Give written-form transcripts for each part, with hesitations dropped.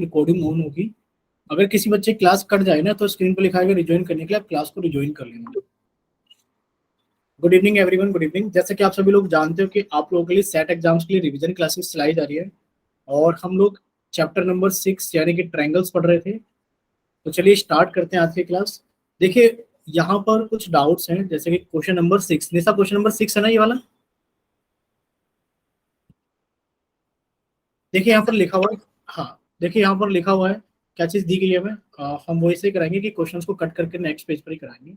Recording on होगी। अगर किसी बच्चे क्लास कट जाए ना तो स्क्रीन पर लिखा है रिज्वाइन करने के लिए, आप क्लास को रिज्वाइन कर लेना। Good evening everyone, good evening. जैसे कि आप सभी लोग जानते हो कि आप लोगों के लिए सेट एग्जाम्स के लिए रिवीजन क्लासेस चलाई जा रही है, और हम लोग चैप्टर नंबर 6 यानी कि ट्रायंगल्स पढ़ रहे थे। तो चलिए स्टार्ट करते हैं आज की क्लास। देखिए यहाँ पर कुछ डाउट्स हैं, जैसे कि क्वेश्चन नंबर 6। निशा, क्वेश्चन नंबर 6 है ना ये वाला? देखिए यहाँ पर लिखा हुआ है। हाँ देखिए यहाँ पर लिखा हुआ है, क्या चीज दी गई है हमें। हम वैसे ही कराएंगे कि क्वेश्चंस को कट करके नेक्स्ट पेज पर ही कराएंगे।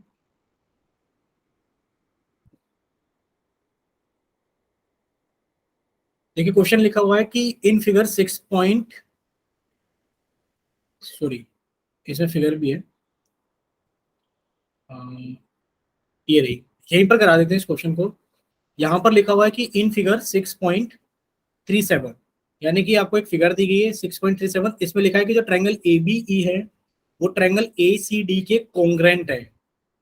देखिए क्वेश्चन लिखा हुआ है कि इन फिगर 6 पॉइंट, सॉरी इसमें फिगर भी है, ये रही, यहीं पर करा देते हैं इस क्वेश्चन को। यहाँ पर लिखा हुआ है कि इन फिगर 6.37, यानी कि आपको एक फिगर दी गई है 6.37। इसमें लिखा है कि जो ट्रायंगल ए बी ई है वो ट्रायंगल ए सी डी के कॉन्ग्रेंट है,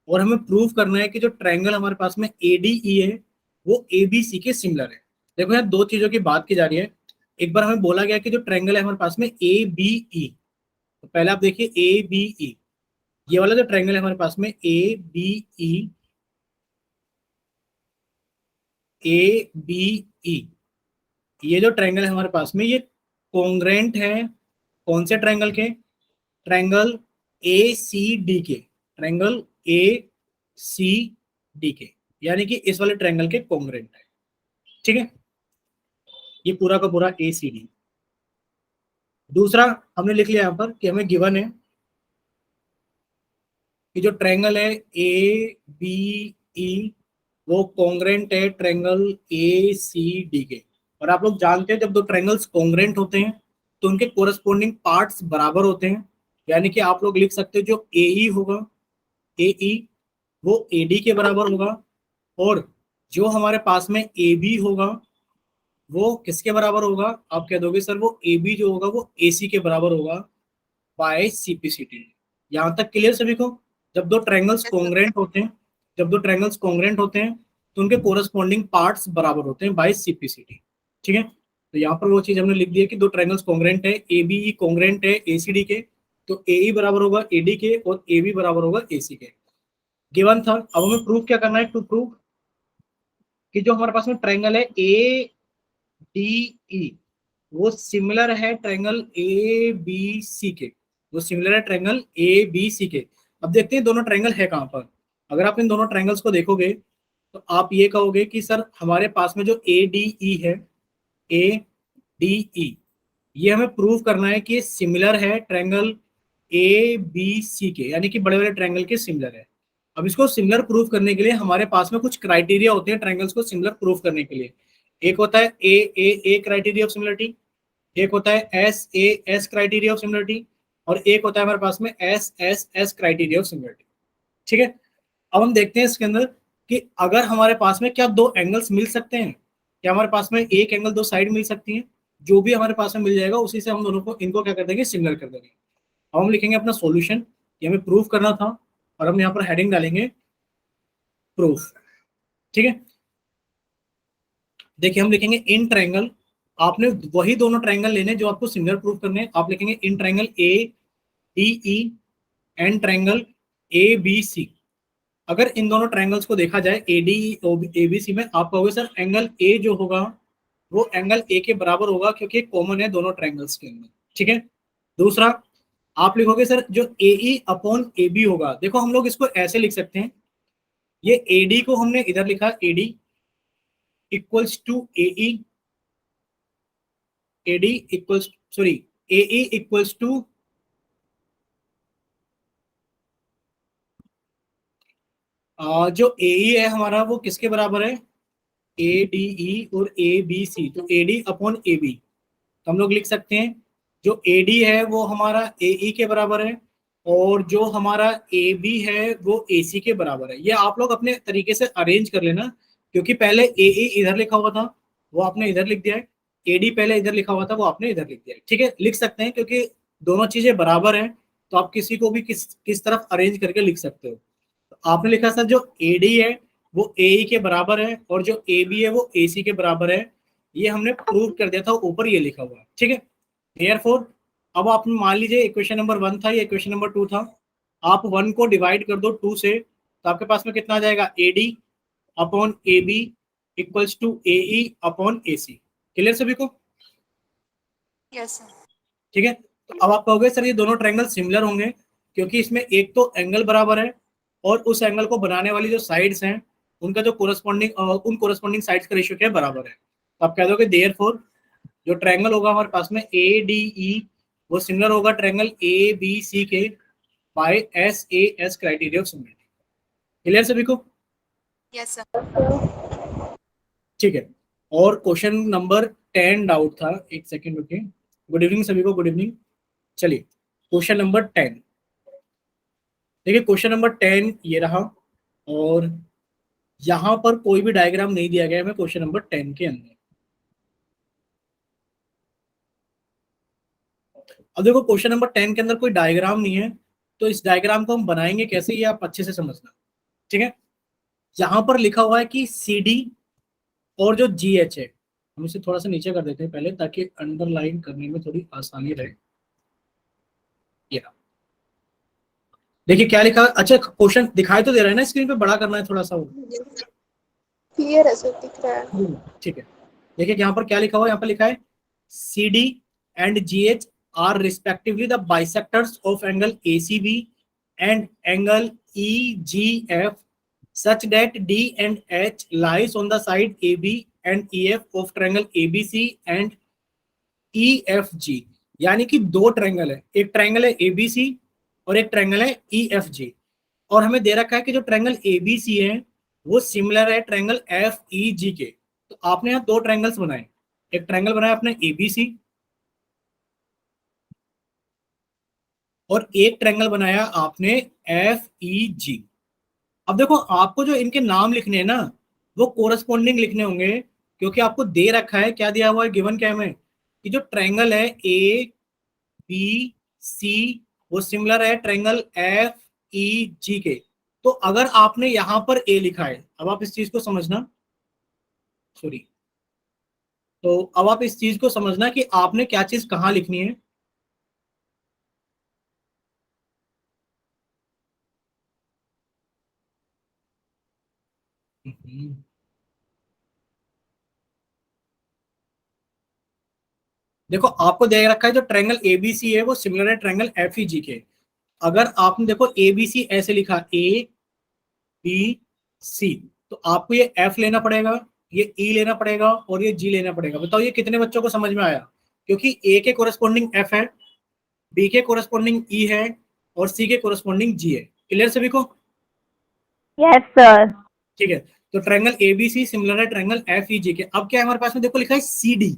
और हमें प्रूव करना है कि जो ट्रायंगल हमारे पास में ए डी ई है वो ए बी सी के सिमिलर है। देखो यहाँ दो चीजों की बात की जा रही है। एक बार हमें बोला गया कि जो ट्रायंगल है हमारे पास में ए बी ई, तो पहले आप देखिए ए बी ई, ये वाला जो ट्रायंगल है हमारे पास में A B E, A B E, ये जो ट्रायंगल है हमारे पास में ये कॉन्ग्रेंट है कौन से ट्रायंगल के? ट्रायंगल ए सी डी के, ट्रायंगल ए सी डी के, यानी कि इस वाले ट्रायंगल के कॉन्ग्रेंट है। ठीक है, ये पूरा का पूरा ए सी डी। दूसरा हमने लिख लिया यहाँ पर कि हमें गिवन है कि जो ट्रायंगल है ए बी ई वो कॉन्ग्रेंट है ट्रायंगल ए सी डी के। और आप लोग जानते हैं जब दो ट्रायंगल्स कॉन्ग्रेंट होते हैं तो उनके कोरस्पोंडिंग पार्ट्स बराबर होते हैं, यानी कि आप लोग लिख सकते हो जो ए ई होगा, ए ई वो ए डी के बराबर होगा, और जो हमारे पास में ए बी होगा वो किसके बराबर होगा? आप कह दोगे सर वो ए बी जो होगा वो ए सी के बराबर होगा बाय सीपीसीटी। यहाँ तक क्लियर सभी को? जब दो ट्रायंगल्स कॉन्ग्रेंट होते हैं, जब दो ट्रायंगल्स कॉन्ग्रेंट होते हैं तो उनके कोरस्पोंडिंग पार्ट्स बराबर होते हैं बाय सीपीसीटी। ठीक है, तो यहाँ पर वो चीज हमने लिख दी है कि दो ट्रायंगल्स कॉन्ग्रेंट है, ए बी ई कॉन्ग्रेंट है ए सी डी के, तो ए ई बराबर होगा ए डी के और ए बी बराबर होगा ए सी के। गिवन था। अब हमें प्रूफ क्या करना है? टू प्रूव कि जो हमारे पास में ट्रायंगल है ए डी ई वो सिमिलर है ट्रायंगल ए बी सी के, वो सिमिलर है ट्रायंगल ए बी सी के। अब देखते हैं दोनों ट्रायंगल है कहां पर। अगर आप इन दोनों ट्रायंगल्स को देखोगे तो आप ये कहोगे कि सर हमारे पास में जो ए डी ई है, ए डी ई, ये हमें प्रूव करना है कि सिमिलर है ट्रायंगल ए बी सी के, यानी कि बड़े बड़े ट्रायंगल के सिमिलर है। अब इसको सिमिलर प्रूव करने के लिए हमारे पास में कुछ क्राइटेरिया होते हैं ट्रायंगल्स को सिमिलर प्रूव करने के लिए। एक होता है ए क्राइटेरिया ऑफ सिमिलरिटी, एक होता है एस क्राइटेरिया ऑफ सिमिलरिटी, और एक होता है हमारे पास में एस क्राइटेरिया ऑफ सिमिलरिटी। ठीक है, अब हम देखते हैं इसके अंदर कि अगर हमारे पास में क्या दो एंगल्स मिल सकते हैं, क्या हमारे पास में एक एंगल दो साइड मिल सकती है, जो भी हमारे पास में मिल जाएगा उसी से हम दोनों को इनको क्या कर देंगे? सिमिलर कर देंगे। अब हम लिखेंगे अपना सॉल्यूशन, ये हमें प्रूफ करना था, और हम यहाँ पर हेडिंग डालेंगे प्रूफ। ठीक है, देखिए हम लिखेंगे इन ट्रायंगल, आपने वही दोनों ट्रायंगल लेने जो आपको सिमिलर प्रूफ करने हैं। आप लिखेंगे in triangle A D E and triangle A B C. अगर इन दोनों ट्रायंगल्स को देखा जाए ए डी ए बी सी में, आप कहोगे सर एंगल ए जो होगा वो एंगल ए के बराबर होगा क्योंकि कॉमन है दोनों ट्रायंगल्स के अंदर। ठीक है, दूसरा आप लिखोगे सर जो A E upon A B होगा, देखो हम लोग इसको ऐसे लिख सकते हैं, ये ए डी को हमने इधर लिखा A D equals to A E, A D equals sorry A E equals to जो ए ई है हमारा वो किसके बराबर है? ए डी ई और ए बी सी, तो A D upon A B. तो हम लोग लिख सकते हैं जो ए डी है वो हमारा ए ई के बराबर है, और जो हमारा ए बी है वो ए सी के बराबर है। ये आप लोग अपने तरीके से अरेंज कर लेना, क्योंकि पहले ए ई इधर लिखा हुआ था वो आपने इधर लिख दिया है, ए डी पहले इधर लिखा हुआ था वो आपने इधर लिख दिया है। ठीक है, लिख सकते हैं क्योंकि दोनों चीजें बराबर हैं, तो आप किसी को भी किस तरफ अरेंज करके लिख सकते हो। तो आपने लिखा सर जो ए डी है वो ए ई के बराबर है और जो ए बी है वो ए सी के बराबर है, ये हमने प्रूव कर दिया था, ऊपर ये लिखा हुआ है। ठीक है, देयरफॉर अब आप मान लीजिए इक्वेशन नंबर 1 था, ये इक्वेशन नंबर 2 था, आप 1 को डिवाइड कर दो 2 से, तो आपके पास में कितना आ जाएगा, AD upon AB equals to AE upon AC। Clear सभी को? Yes sir. ठीक है, तो अब आप कहोगे सर ये दोनों ट्रायंगल सिमिलर होंगे, क्योंकि इसमें एक तो एंगल बराबर है और उस एंगल को बनाने वाली जो साइड्स हैं उनका जो उन कोरस्पॉन्डिंग साइड्स का रेशियो क्या है, बराबर है। तो आप कह दोगे देयरफॉर जो ट्रायंगल होगा हमारे पास में ADE वो सिमिलर होगा ट्रायंगल ABC के by SAS criteria of similarity. Clear सभी को? Yes sir. ठीक है, और क्वेश्चन नंबर 10 डाउट था, एक सेकेंड रुकिए। गुड इवनिंग सभी को, गुड इवनिंग। चलिए क्वेश्चन नंबर 10, देखिए क्वेश्चन नंबर 10 ये रहा, और यहां पर कोई भी डायग्राम नहीं दिया गया है क्वेश्चन नंबर 10 के अंदर। अब देखो क्वेश्चन नंबर 10 के अंदर कोई डायग्राम नहीं है, तो इस डायग्राम को हम बनाएंगे कैसे, ये आप अच्छे से समझना। ठीक है, यहां पर लिखा हुआ है कि CD और जो GH है, हम इसे थोड़ा सा नीचे कर देते हैं पहले ताकि अंडरलाइन करने में थोड़ी आसानी रहे। ये रहा। देखिए क्या लिखा है, अच्छा क्वेश्चन दिखाई तो दे रहा है ना स्क्रीन पे, बड़ा करना है थोड़ा सा वो। क्लियर है सर, दिख रहा है। ठीक है, देखिए यहाँ पर क्या लिखा हुआ है, यहाँ पर लिखा है CD and GH are respectively the bisectors of angle ACB and angle EGF such that D and H lies on the side AB and EF of triangle ABC and EFG। यानी कि दो ट्रायंगल है, एक triangle है ABC और एक triangle है EFG, और हमें दे रखा है कि जो ट्रायंगल ABC है वो सिमिलर है ट्रायंगल FEG के। तो आपने यहाँ दो ट्रायंगल्स बनाए, एक ट्रायंगल बनाया आपने ABC और एक ट्रायंगल बनाया आपने FEG। अब देखो आपको जो इनके नाम लिखने हैं ना वो कोरस्पॉन्डिंग लिखने होंगे, क्योंकि आपको दे रखा है, क्या दिया हुआ है, गिवन क्या है हमें, कि जो ट्रायंगल है ABC वो सिमिलर है ट्रायंगल FEG के। तो अगर आपने यहां पर A लिखा है, अब आप इस चीज को समझना, सॉरी, तो अब आप इस चीज को समझना कि आपने क्या चीज कहां लिखनी है। देखो आपको दे रखा है जो ट्रायंगल ABC है वो सिमिलर है ट्रायंगल FEG के। अगर आपने देखो ABC ऐसे लिखा ABC, तो आपको ये F लेना पड़ेगा, ये E लेना पड़ेगा और ये G लेना पड़ेगा। बताओ ये कितने बच्चों को समझ में आया? क्योंकि A के कोरस्पॉन्डिंग F है, B के कोरस्पॉन्डिंग E है और C के कोरस्पॉन्डिंग G है। क्लियर सभी को? Yes sir. ठीक है, तो ट्रायंगल ABC सिमिलर है ट्रायंगल FEG के। अब क्या है हमारे पास में, देखो लिखा है CD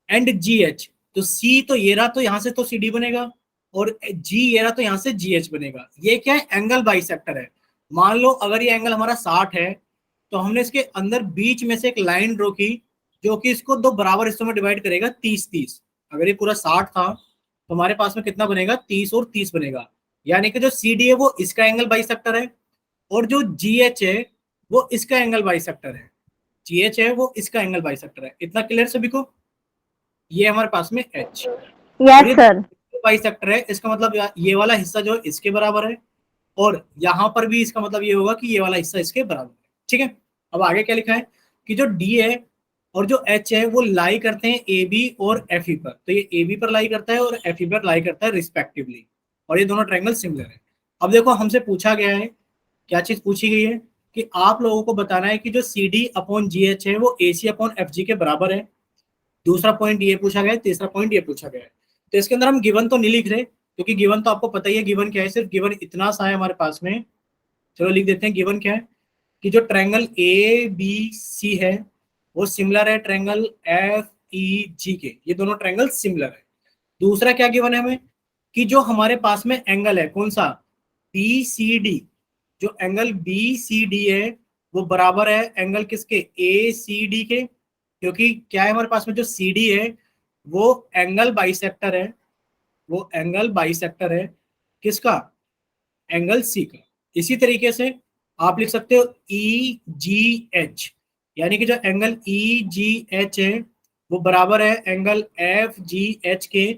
एंड GH, तो C तो ये रहा, तो यहां से तो CD बनेगा, और G ये रहा तो यहां से GH बनेगा। ये क्या है, एंगल बाइसेक्टर है। मान लो अगर ये एंगल हमारा 60 है, तो हमने इसके अंदर बीच में से एक लाइन ड्रॉ की जो कि इसको दो बराबर हिस्सों में डिवाइड करेगा 30-30। अगर ये पूरा 60 था तो हमारे पास में कितना बनेगा, 30 और 30 बनेगा। यानी कि जो CD है वो इसका एंगल बाइसेक्टर है और जो GH है वो इसका एंगल बाइसेक्टर है। GH है वो इसका एंगल बाइसेक्टर है। इतना क्लियर सभी को? ये हमारे पास में H, और यस ये सर। बाइसेक्टर है, इसका मतलब ये वाला हिस्सा जो है इसके बराबर है, और यहां पर भी इसका मतलब ये होगा कि ये वाला हिस्सा इसके बराबर है। ठीक है, अब आगे क्या लिखा है कि जो D है और जो H है वो लाई करते हैं AB और FE पर, तो ये AB पर लाई करता है और FE पर लाई करता है रिस्पेक्टिवली, और ये दोनों ट्रायंगल सिमिलर है। अब देखो हमसे पूछा गया है, क्या चीज पूछी गई है, कि आप लोगों को बताना है कि जो CD अपॉन GH है वो AC अपॉन FG के बराबर है। दूसरा पॉइंट ये पूछा गया है, तीसरा पॉइंट ये पूछा गया है। तो इसके अंदर हम गिवन तो नहीं लिख रहे, क्योंकि गिवन तो आपको पता ही है गिवन क्या है, सिर्फ गिवन इतना सा है हमारे पास में। चलो लिख देते हैं गिवन क्या है, कि जो ट्रायंगल ABC है वो सिमिलर है ट्रायंगल FEG के। ये दोनों ट्रायंगल सिमिलर है। दूसरा क्या गिवन है हमें, कि जो हमारे पास में एंगल है कौन सा, BCD, जो एंगल BCD है वो बराबर है एंगल किसके, ACD के। क्योंकि क्या है हमारे पास में जो CD है वो एंगल बाइसेक्टर है, वो एंगल बाइसेक्टर है किसका, एंगल C का। इसी तरीके से आप लिख सकते हो EGH, यानी कि जो एंगल EGH है वो बराबर है एंगल FGH के,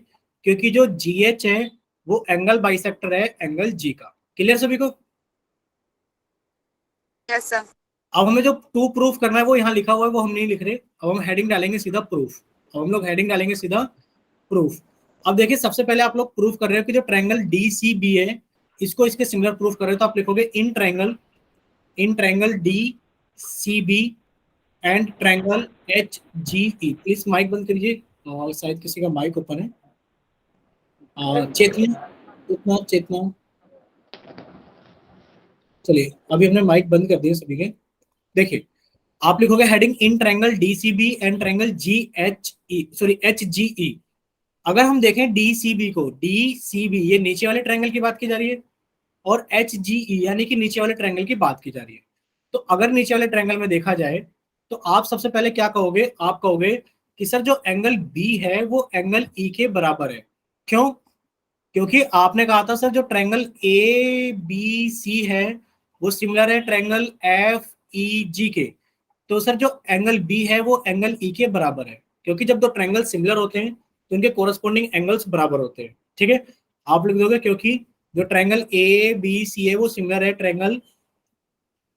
क्योंकि जो GH है वो एंगल बाइसेक्टर है एंगल G का। क्लियर सभी को? Yes sir. अब हमें जो टू प्रूफ करना है वो यहाँ लिखा हुआ है, वो हम नहीं लिख रहे। अब हम हेडिंग डालेंगे सीधा प्रूफ। अब हम लोग हेडिंग डालेंगे सीधा प्रूफ। अब देखिए सबसे पहले आप लोग प्रूफ कर रहे हो कि जो ट्रायंगल DCB है इसको इसके सिमिलर प्रूफ कर रहे हो, तो आप लिखोगे in triangle DCB and triangle HGE। Please mic बंद करिए, शायद किसी का माइक ओपन है। चेतना, चलिए अभी हमने माइक बंद कर दिए सभी के। देखिए आप लिखोगे heading in triangle DCB and triangle HGE। अगर हम देखें DCB को, DCB ये नीचे वाले ट्रायंगल की बात की जा रही है और HGE यानी कि नीचे वाले ट्रायंगल की बात की जा रही है। तो अगर नीचे वाले ट्रायंगल में देखा जाए तो आप सबसे पहले क्या कहोगे, आप कहोगे कि सर जो एंगल B है वो एंगल E के बराबर है। क्यों? क्योंकि आपने कहा था सर जो ट्रायंगल ABC है वो सिमिलर है ट्रायंगल FEG के। तो सर जो एंगल B है वो एंगल E के बराबर है, क्योंकि जब दो ट्रायंगल सिमिलर होते हैं तो उनके कोरस्पोंडिंग एंगल्स बराबर होते हैं। ठीक है, आप लिख दोगे क्योंकि जो ट्रायंगल ABC है वो सिमिलर है ट्रायंगल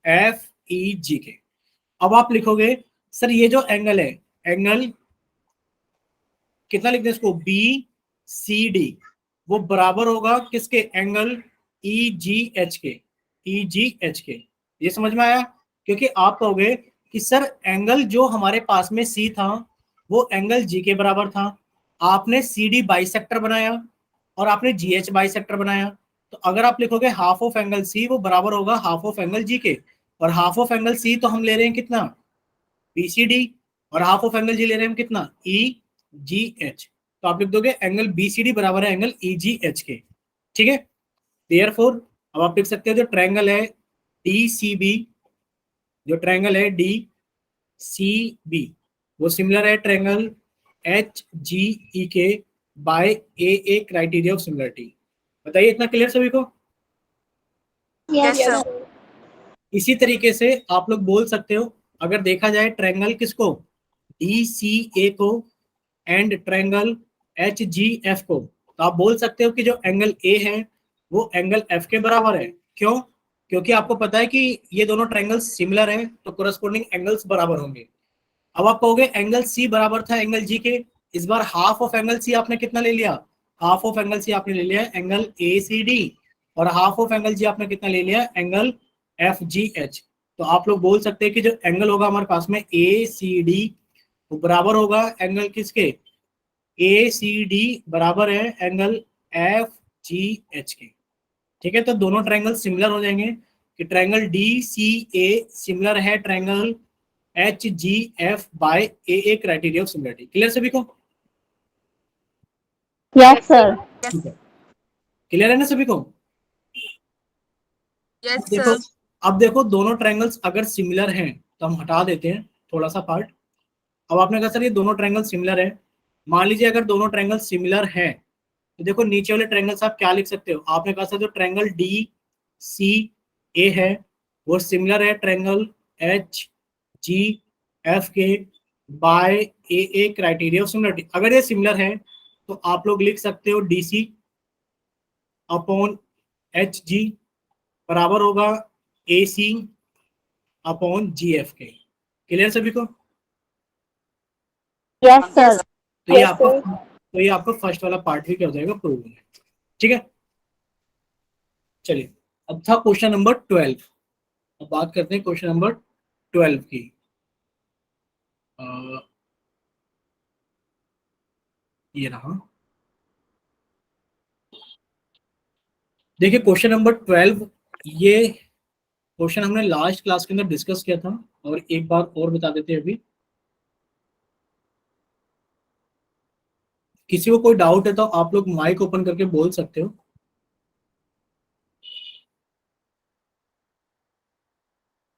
FEG के। अब आप लिखोगे सर ये जो एंगल है, एंगल कितना लिखते हैं इसको, BCD, वो बराबर होगा किसके, एंगल EGH के, EGH के। ये समझ में आया? क्योंकि आप कहोगे कि सर एंगल जो हमारे पास में C था वो एंगल G के बराबर था, आपने CD बाइसेक्टर बनाया और आपने GH बाइसेक्टर बनाया। तो अगर आप लिखोगे हाफ ऑफ एंगल C वो बराबर होगा हाफ ऑफ एंगल G के, और हाफ ऑफ एंगल C तो हम ले रहे हैं कितना, BCD, और हाफ ऑफ एंगल G ले रहे हैं हम कितना, EGH। तो आप लिख दोगे एंगल BCD बराबर है एंगल EGH के। ठीक है, देयरफॉर अब आप लिख सकते हो जो ट्रायंगल है DCB, जो ट्रायंगल है DCB वो सिमिलर है ट्रायंगल HGE के by AA criteria of similarity. बताइए इतना क्लियर सभी को? Yes Yes. सर। इसी तरीके से आप लोग बोल सकते हो, अगर देखा जाए ट्रायंगल किसको, DCA को एंड ट्रायंगल HGF को, तो आप बोल सकते हो कि जो एंगल A है वो एंगल F के बराबर है। क्यों? क्योंकि आपको पता है कि ये दोनों ट्रायंगल सिमिलर हैं तो कोरस्पोंडिंग एंगल्स बराबर होंगे। अब आप कहोगे एंगल C बराबर था एंगल G के, इस बार हाफ ऑफ एंगल C आपने कितना ले लिया, हाफ ऑफ एंगल C आपने ले लिया एंगल ACD, और हाफ ऑफ एंगल G आपने कितना ले लिया, एंगल FGH। तो आप लोग बोल सकते हैं कि जो एंगल होगा हमारे पास में ACD वो बराबर होगा एंगल किसके, ACD बराबर है एंगल FGH के। ठीक है, तो दोनों ट्रायंगल सिमिलर हो जाएंगे कि ट्रायंगल DCA सिमिलर है triangle HGF by AA criteria of similarity. Clear सभी को? Yes, sir. क्लियर है ना सभी को? यस देखो, सर। अब देखो दोनों ट्रायंगल्स अगर सिमिलर हैं तो हम हटा देते हैं थोड़ा सा पार्ट। अब आपने कहा सर ये दोनों ट्रायंगल सिमिलर है, मान लीजिए अगर दोनों ट्रायंगल सिमिलर हैं तो देखो नीचे वाले ट्रायंगल्स आप क्या लिख सकते हो, आपने कहा सर जो ट्रायंगल DCA है वो सिमिलर है ट्रायंगल HGF के by AA criteria of similarity. अगर ये सिमिलर है तो आप लोग लिख सकते हो DC अपॉन HG बराबर होगा AC अपॉन GF के। क्लियर सभी को? Yes, sir. तो ये आपका फर्स्ट वाला पार्ट भी क्या हो जाएगा, प्रूव हो जाएगा। ठीक है, चलिए अब था क्वेश्चन नंबर 12। अब बात करते हैं क्वेश्चन नंबर 12 की। ये रहा, देखिए क्वेश्चन नंबर 12, ये क्वेश्चन हमने लास्ट क्लास के अंदर डिस्कस किया था और एक बार और बता देते हैं अभी। किसी को कोई डाउट है तो आप लोग माइक ओपन करके बोल सकते हो।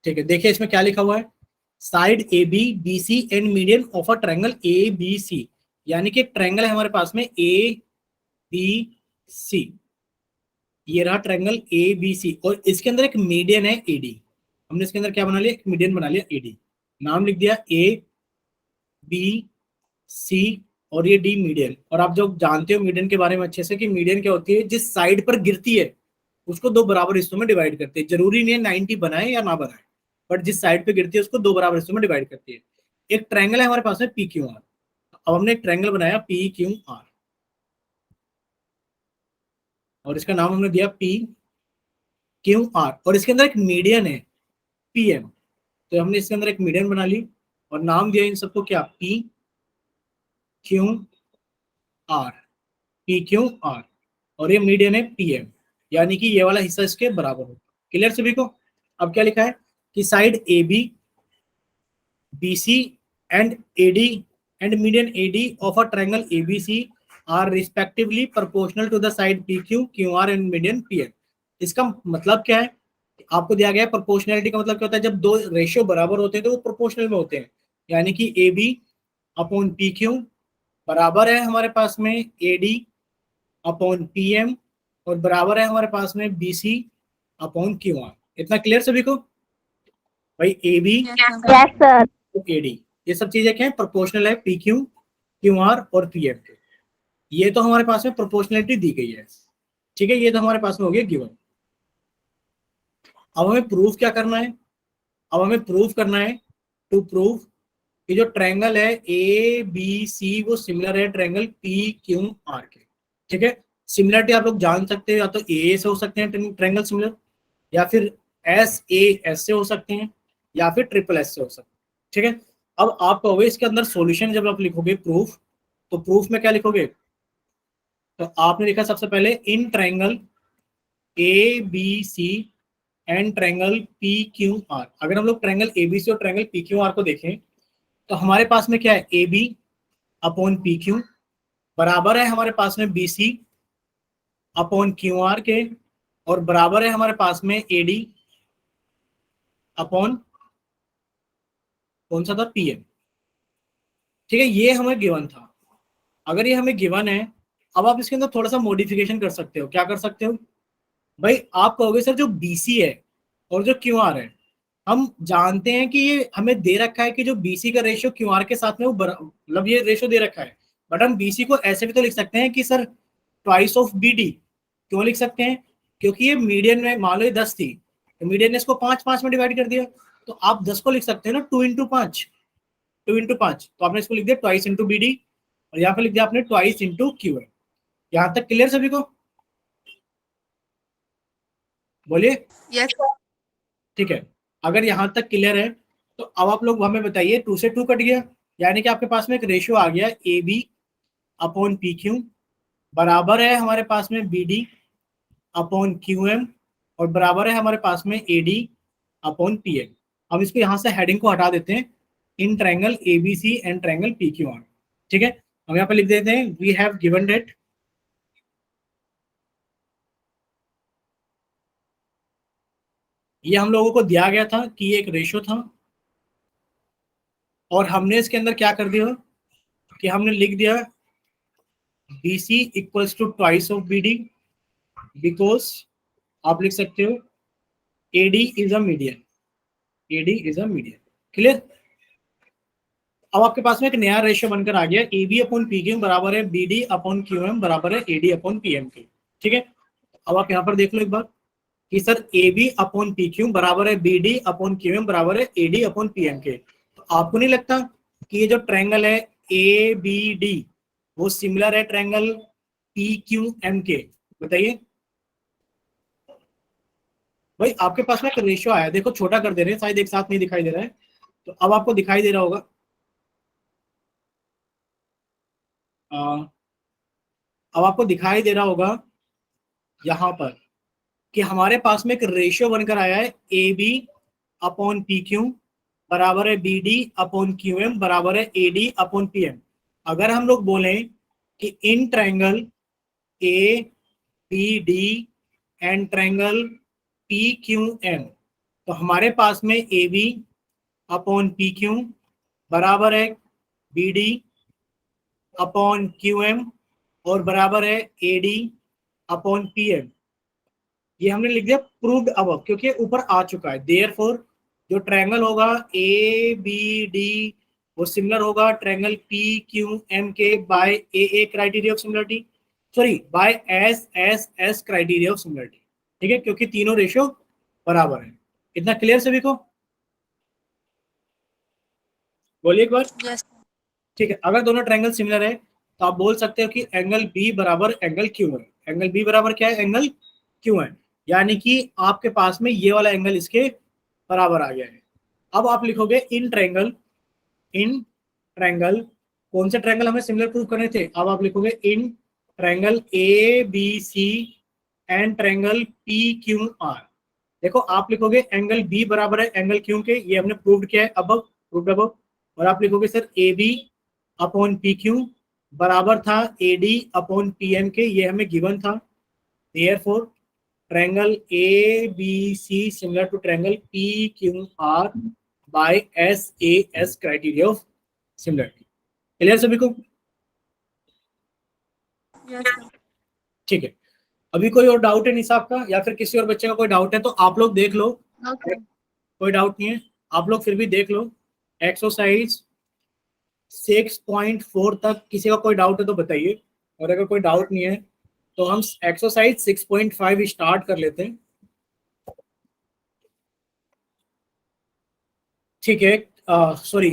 ठीक है, देखिए इसमें क्या लिखा हुआ है, side AB BC and median of a triangle ABC, यानी कि एक ट्रायंगल है हमारे पास में ABC, ये रहा ट्रायंगल ABC और इसके अंदर एक मीडियन है AD। हमने इसके अंदर क्या बना लिया, एक मीडियन बना लिया AD, नाम लिख दिया ABC और ये डी मीडियन। और आप जो जानते हो मीडियन के बारे में अच्छे से कि मीडियन क्या होती है, जिस साइड पर गिरती है उसको दो बराबर हिस्सों में डिवाइड करते हैं। जरूरी नहीं है 90 बनाए या ना बनाए, बट जिस साइड पे गिरती है उसको दो बराबर हिस्सों में डिवाइड करती है। एक ट्रायंगल है हमारे पास में पी क्यू आर। अब हमने एक ट्रायंगल बनाया पी क्यू आर और इसका नाम हमने दिया पी क्यू आर, और इसके अंदर एक मीडियन है पी एम। तो हमने इसके अंदर एक मीडियन बना ली और नाम दिया इन सबको क्या, P Q are, P Q R, और ये मीडियन है पी एम, यानी कि ये वाला हिस्सा इसके बराबर होगा। क्लियर सभी को? अब क्या लिखा है कि side A B, B C and A D and median A D of a triangle A B C are respectively proportional to the side P Q Q R and median P M. इसका मतलब क्या है? आपको दिया गया है proportionality का मतलब क्या होता है, जब दो रेशियो बराबर होते हैं तो वो प्रोपोर्शनल में होते हैं। यानी कि A B upon P Q बराबर है हमारे पास में A D upon P M, और बराबर है हमारे पास में B C upon Q R. इतना क्लियर सभी को? भाई A B Yes, sir. A D ये सब चीजें क्या है, प्रोपोर्शनल है पी क्यू क्यू आर और पी एम के। ये तो हमारे पास में प्रोपोर्शनलिटी दी गई है, ठीक है, ये तो हमारे पास में हो गया गिवन। अब हमें प्रूफ क्या करना है? अब हमें प्रूफ करना है टू प्रूव कि जो ट्रायंगल है ए बी सी वो सिमिलर है ट्रायंगल पी क्यू आर के। ठीक है, सिमिलरिटी आप लोग जान सकते हो, या तो ए से हो सकते हैं ट्रायंगल सिमिलर, या फिर एस ए एस से हो सकते हैं, या फिर ट्रिपल एस से हो सकते हैं। ठीक है, अब आप कहोगे इसके अंदर सॉल्यूशन जब आप लिखोगे प्रूफ, तो प्रूफ में क्या लिखोगे? तो आपने लिखा सबसे पहले in triangle A B C and triangle P Q R. अगर हम लोग ट्रायंगल ए बी सी और ट्रायंगल पी क्यू आर को देखें तो हमारे पास में क्या है, A B upon P Q बराबर है हमारे पास में B C upon Q R के, और बराबर है हमारे पास में ए डी अपॉन कौन सा था, पी एम। ठीक है, ये हमें गिवन था। अगर ये हमें गिवन है, अब आप इसके अंदर थोड़ा सा मॉडिफिकेशन कर सकते हो। क्या कर सकते हो भाई? आप कहोगे सर जो बीसी है और जो क्यू आर है, हम जानते हैं कि ये हमें दे रखा है कि जो बीसी का रेशियो क्यू आर के साथ में वो मतलब ये रेशियो दे रखा है, बट हम बीसी को ऐसे भी तो लिख सकते हैं कि sir twice of B D. क्यों लिख सकते हैं? क्योंकि ये मीडियन में मान लो ये 10 थी, तो मीडियन ने इसको 5 में डिवाइड कर दिया, तो आप 10 को लिख सकते हैं ना 2 इंटू पांच, तो आपने इसको लिख दिया ट्वाइस इंटू बी डी, और यहाँ पे लिख दिया आपने ट्वाइस इंटू क्यू। यहाँ तक क्लियर सभी को? बोलिए। Yes. ठीक है, अगर यहाँ तक क्लियर है तो अब आप लोग हमें बताइए, 2 से 2 कट गया, यानी कि आपके पास में एक रेशियो आ गया A B upon P Q बराबर है हमारे पास में B D upon Q M, और बराबर है हमारे पास में A D upon P M. हम इसको यहाँ से हेडिंग को हटा देते हैं, in triangle A B C and triangle P Q R. ठीक है, हम यहाँ पे लिख देते हैं वी हैव गिवन डेट ये हम लोगों को दिया गया था कि ये एक रेशियो था, और हमने इसके अंदर क्या कर दिया कि हमने लिख दिया B C equals to twice of B D, because आप लिख सकते हो A D is a median, A D is a median. Clear? अब आपके पास में एक नया रेशियो बनकर आ गया, A B upon P Q बराबर है B D upon Q M बराबर है A D upon P M के। ठीक है, अब आप यहाँ पर देख लो एक बार कि sir A B upon P Q बराबर है B D upon Q M बराबर है A D upon P M के। तो आपको नहीं लगता कि ये जो ट्रायंगल है ए बी डी वो सिमिलर है ट्रायंगल पी क्यू एम के? बताइए भाई, आपके पास में एक रेशियो आया, देखो छोटा कर दे रहे हैं, शायद एक साथ नहीं दिखाई दे रहा है, तो अब आपको दिखाई दे रहा होगा। अब आपको दिखाई दे रहा होगा यहाँ पर कि हमारे पास में एक रेशियो बनकर आया है A B upon P Q बराबर है B D upon Q M बराबर है A D upon P M. अगर हम लोग बोलें कि in triangle A B D and triangle P Q M, तो हमारे पास में A B upon P Q बराबर है B D upon Q M और बराबर है A D upon P M. ये हमने लिख दिया प्रूव्ड अब, क्योंकि ऊपर आ चुका है। देयरफॉर जो ट्रायंगल होगा ए बी डी वो सिमिलर होगा ट्रायंगल पी क्यू एम के by A criteria of similarity, sorry by S S S criteria of similarity. ठीक है, क्योंकि तीनों रेशियो बराबर है। इतना क्लियर सभी को? बोलिए एक बार। यस ठीक है, अगर दोनों ट्रायंगल सिमिलर है तो आप बोल सकते हो कि एंगल बी बराबर एंगल क्यू है। एंगल बी बराबर क्या है? एंगल क्यू है, यानी कि आपके पास में ये वाला एंगल इसके बराबर आ गया है। अब आप लिखोगे इन ट्रायंगल, कौन से ट्रायंगल हमें सिमिलर प्रूव करने थे? अब आप लिखोगे in triangle A B C and triangle P Q R. देखो आप लिखोगे एंगल बी बराबर है एंगल क्यू के, ये हमने प्रूव किया है अब प्रूव्ड अब। और आप लिखोगे sir A B upon P Q बराबर था A D upon P M के, ये हमें गिवन था। Therefore triangle A B C similar to triangle P Q R by S A S criteria of similarity. Clear सभी को? Yes sir. ठीक है, अभी कोई और डाउट है निसाब का, या फिर किसी और बच्चे का कोई डाउट है तो आप लोग देख लो। ओके कोई डाउट नहीं है, आप लोग फिर भी देख लो। एक्सरसाइज 6.4 तक किसी का कोई डाउट है तो बताइए, और अगर कोई डाउट नहीं है तो हम एक्सरसाइज 6.5 स्टार्ट कर लेते हैं। ठीक है, सॉरी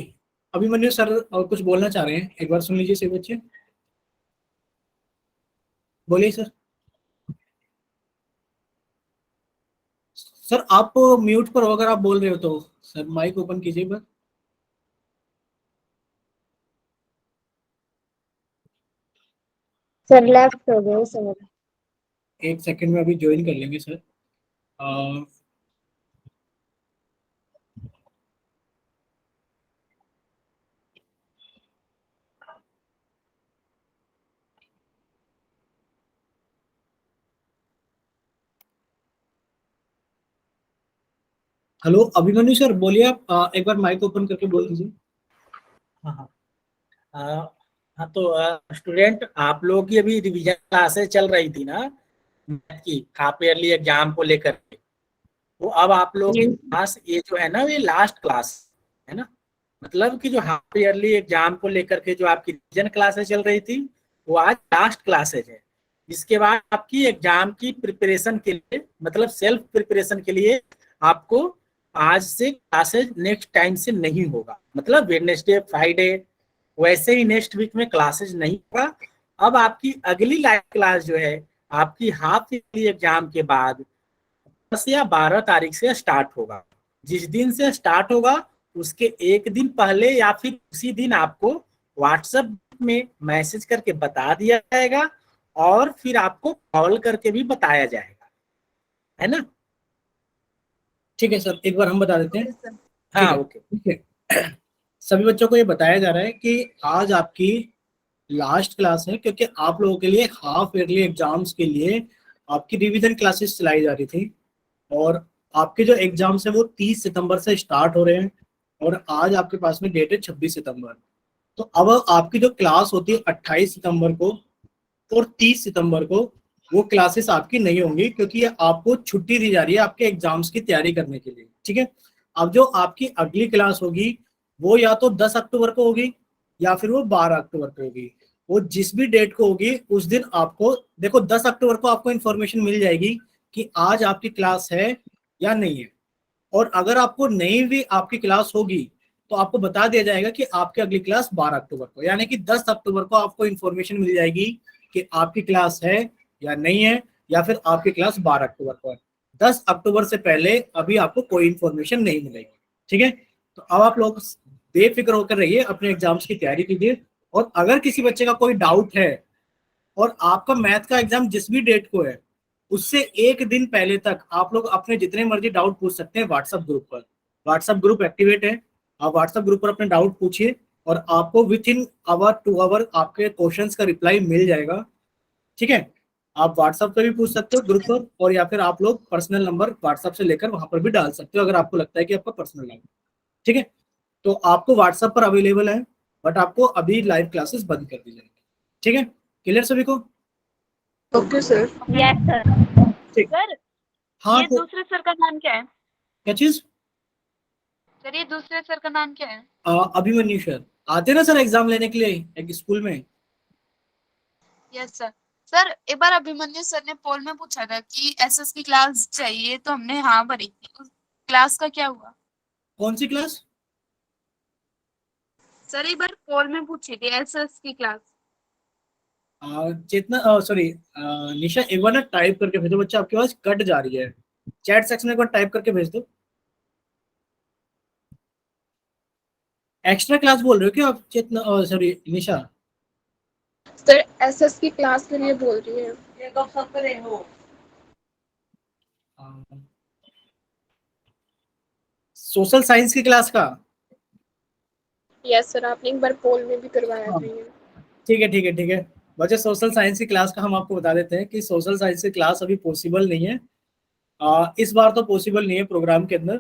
अभिमन्यु सर और कुछ बोलना चाह रहे हैं, एक बार सुन लीजिए सभी बच्चे, बोलिए सर। सर आप म्यूट पर हो, अगर आप बोल रहे हो तो सर माइक ओपन कीजिए बस। सर लेफ्ट हो गए सर। एक सेकंड में अभी ज्वाइन कर लेंगे सर। अ, हेलो अभिमन्यु सर बोलिए आप, एक बार माइक ओपन करके बोल दीजिए। हाँ हाँ हाँ, तो स्टूडेंट आप लोगों की अभी रिवीजन क्लासेस चल रही थी ना मैथ की, हाफ ईयरली एग्जाम को लेकर के। तो अब आप लोगों की क्लास ये जो है ना, ये लास्ट क्लास है ना, मतलब कि जो हाफ ईयरली एग्जाम को लेकर के जो आपकी रिवीजन क्लासेस चल रही थी वो आज लास्ट क्लासेज है। इसके बाद आपकी एग्जाम की प्रिपरेशन के लिए, मतलब सेल्फ प्रिपरेशन के लिए आपको आज से क्लासेज नेक्स्ट टाइम से नहीं होगा, मतलब वेडनेसडे फ्राइडे वैसे ही नेक्स्ट वीक में क्लासेज नहीं होगा। अब आपकी अगली लाइव क्लास जो है आपकी हाफ ईयरली एग्जाम के बाद 10 या 12 तारीख से स्टार्ट होगा। जिस दिन से स्टार्ट होगा उसके एक दिन पहले या फिर उसी दिन आपको व्हाट्सएप में मैसेज करके बता दिया जाएगा और फिर आपको कॉल करके भी बताया जाएगा, है ना? ठीक है सर, एक बार हम बता देते हैं। हाँ ओके। ठीक है, सभी बच्चों को ये बताया जा रहा है कि आज आपकी लास्ट क्लास है, क्योंकि आप लोगों के लिए हाफ ईयरली एग्जाम्स के लिए आपकी रिवीजन क्लासेस चलाई जा रही थी, और आपके जो एग्जाम्स हैं वो 30 सितंबर से स्टार्ट हो रहे हैं, और आज आपके पास में डेट है 26 सितंबर। तो अब आपकी जो क्लास होती है 28 सितंबर को और 30 सितंबर को, वो क्लासेस आपकी नहीं होंगी, क्योंकि ये आपको छुट्टी दी जा रही है आपके एग्जाम्स की तैयारी करने के लिए। ठीक है, अब जो आपकी अगली क्लास होगी वो या तो 10 अक्टूबर को होगी या फिर वो 12 अक्टूबर को होगी। वो जिस भी डेट को होगी उस दिन आपको, देखो 10 अक्टूबर को आपको इन्फॉर्मेशन मिल जाएगी कि आज आपकी क्लास है या नहीं है, और अगर आपको नहीं भी आपकी क्लास होगी तो आपको बता दिया जाएगा कि आपकी अगली क्लास 12 अक्टूबर को, यानी कि 10 अक्टूबर को आपको इन्फॉर्मेशन मिल जाएगी कि आपकी क्लास है या नहीं है, या फिर आपकी क्लास 12 अक्टूबर को है। 10 अक्टूबर से पहले अभी आपको कोई इन्फॉर्मेशन नहीं मिलेगी। ठीक है, तो अब आप लोग बेफिक्र होकर रहिए, अपने एग्जाम्स की तैयारी कीजिए। और अगर किसी बच्चे का कोई डाउट है और आपका मैथ का एग्जाम जिस भी डेट को है उससे एक दिन पहले तक आप लोग अपने जितने मर्जी डाउट पूछ सकते हैं व्हाट्सएप ग्रुप पर। व्हाट्सएप ग्रुप एक्टिवेट है, आप व्हाट्सएप ग्रुप पर अपने डाउट पूछिए और आपको विथ इन आवर 2 आवर आपके क्वेश्चंस का रिप्लाई मिल जाएगा। ठीक है, आप व्हाट्सएप पर भी पूछ सकते हो ग्रुप पर, और या फिर आप लोग पर्सनल नंबर व्हाट्सएप से लेकर वहां पर भी डाल सकते हो अगर आपको लगता है कि आपका पर्सनल डाउट। ठीक है, तो आपको व्हाट्सएप पर अवेलेबल है, बट आपको अभी लाइव क्लासेस बंद कर दी जाएगी। ठीक है, क्लियर सभी को? Okay sir. Yes sir. ठीक। सर हाँ ये तो दूसरे सर का नाम क्या है? क्या चीज? सर ये दूसरे सर का नाम क्या है? अभिमन्यु सर। आते ना सर एग्जाम लेने के लिए एक स्कूल में? Yes sir. सर एक बार अभिमन्यु सर ने पोल में पूछा था कि एसएस की क्लास चाहिए, तो हमने हाँ भरी थी। उस क्लास का क्या हुआ? कौन सी क्लास? सर एक बार पोल में पूछी थी एसएस की क्लास। चेतना, सॉरी निशा, एक बार ना टाइप करके भेजो, बच्चा आपके पास कट जा रही है। चैट सेक्शन में एक बार टाइप करके भेज दो। एक्स्ट्रा क्लास बोल रहे हो क्या आप चेतना, सॉरी निशा? सर एसएस की क्लास के लिए बोल रही है। सोशल साइंस की क्लास का? यस सर, आपने एक बार पोल में भी करवाया हाँ था ये। ठीक है ठीक है ठीक है। बच्चे सोशल साइंस की क्लास का हम आपको बता देते हैं कि सोशल साइंस की क्लास अभी पॉसिबल नहीं है। इस बार तो पॉसिबल नहीं है प्रोग्राम के अंदर।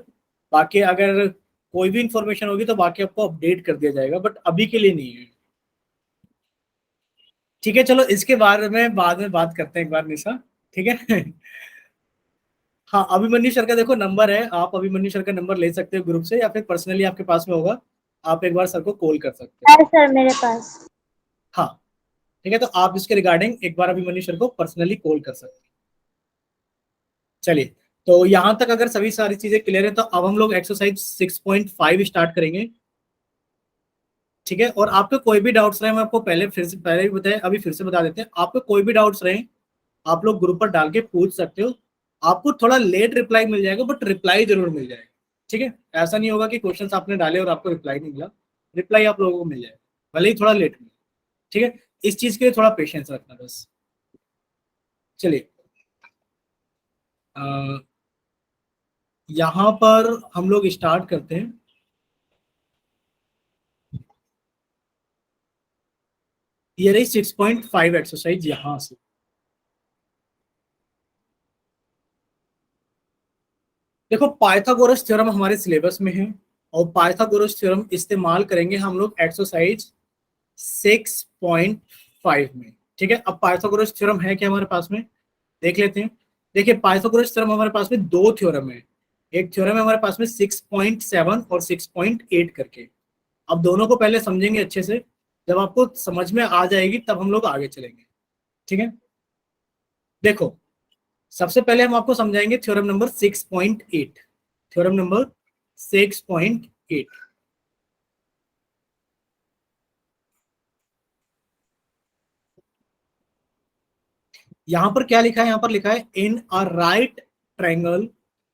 बाकी अगर कोई भी इंफॉर्मेशन होगी तो बाकी आपको अपडेट कर दिया जाएगा, बट अभी के लिए नहीं है। ठीक है, चलो इसके बारे में बाद में बात करते हैं एक बार निशा। ठीक है। हाँ, अभिमन्यु सर का देखो नंबर है, आप अभिमन्यु सर का नंबर ले सकते हो ग्रुप से, या फिर पर्सनली आपके पास में होगा, आप एक बार सर को कॉल कर सकते हो। है सर मेरे पास। हाँ ठीक है, तो आप इसके रिगार्डिंग एक बार अभिमन्यु सर को पर्सनली कॉल कर सकते हैं। चलिए, तो यहां तक अगर सभी सारी चीजें क्लियर है तो अब हम लोग एक्सरसाइज 6.5 स्टार्ट करेंगे। ठीक है, और आपके कोई भी डाउट्स रहे, मैं आपको पहले भी बताया, अभी फिर से बता देते हैं, आपको कोई भी डाउट्स रहे आप लोग ग्रुप पर डाल के पूछ सकते हो। आपको थोड़ा लेट रिप्लाई मिल जाएगा, बट रिप्लाई जरूर मिल जाएगा। ठीक है, ऐसा नहीं होगा कि क्वेश्चंस आपने डाले और आपको रिप्लाई नहीं मिला। रिप्लाई आप लोगों को मिल जाएगा, भले ही थोड़ा लेट मिले। ठीक है, इस चीज के लिए थोड़ा पेशेंस रखना बस। चलिए, यहां पर हम लोग स्टार्ट करते हैं। ये रही 6.5 एक्सरसाइज यहां से। देखो, पाइथागोरस थ्योरम हमारे सिलेबस में है, और पाइथागोरस थ्योरम इस्तेमाल करेंगे हम लोग एक्सरसाइज 6.5 में। ठीक है, अब पाइथागोरस थ्योरम है क्या हमारे पास में, देख लेते हैं। देखिए, पाइथागोरस थ्योरम हमारे पास में दो थ्योरम है। एक थ्योरम है हमारे पास में 6.7 और 6.8 करके। अब दोनों को पहले समझेंगे अच्छे से, जब आपको समझ में आ जाएगी तब हम लोग आगे चलेंगे। ठीक है, देखो, सबसे पहले हम आपको समझाएंगे थ्योरम नंबर 6.8। Theorem number 6.8। यहां पर क्या लिखा है, यहां पर लिखा है इन अ राइट ट्रायंगल,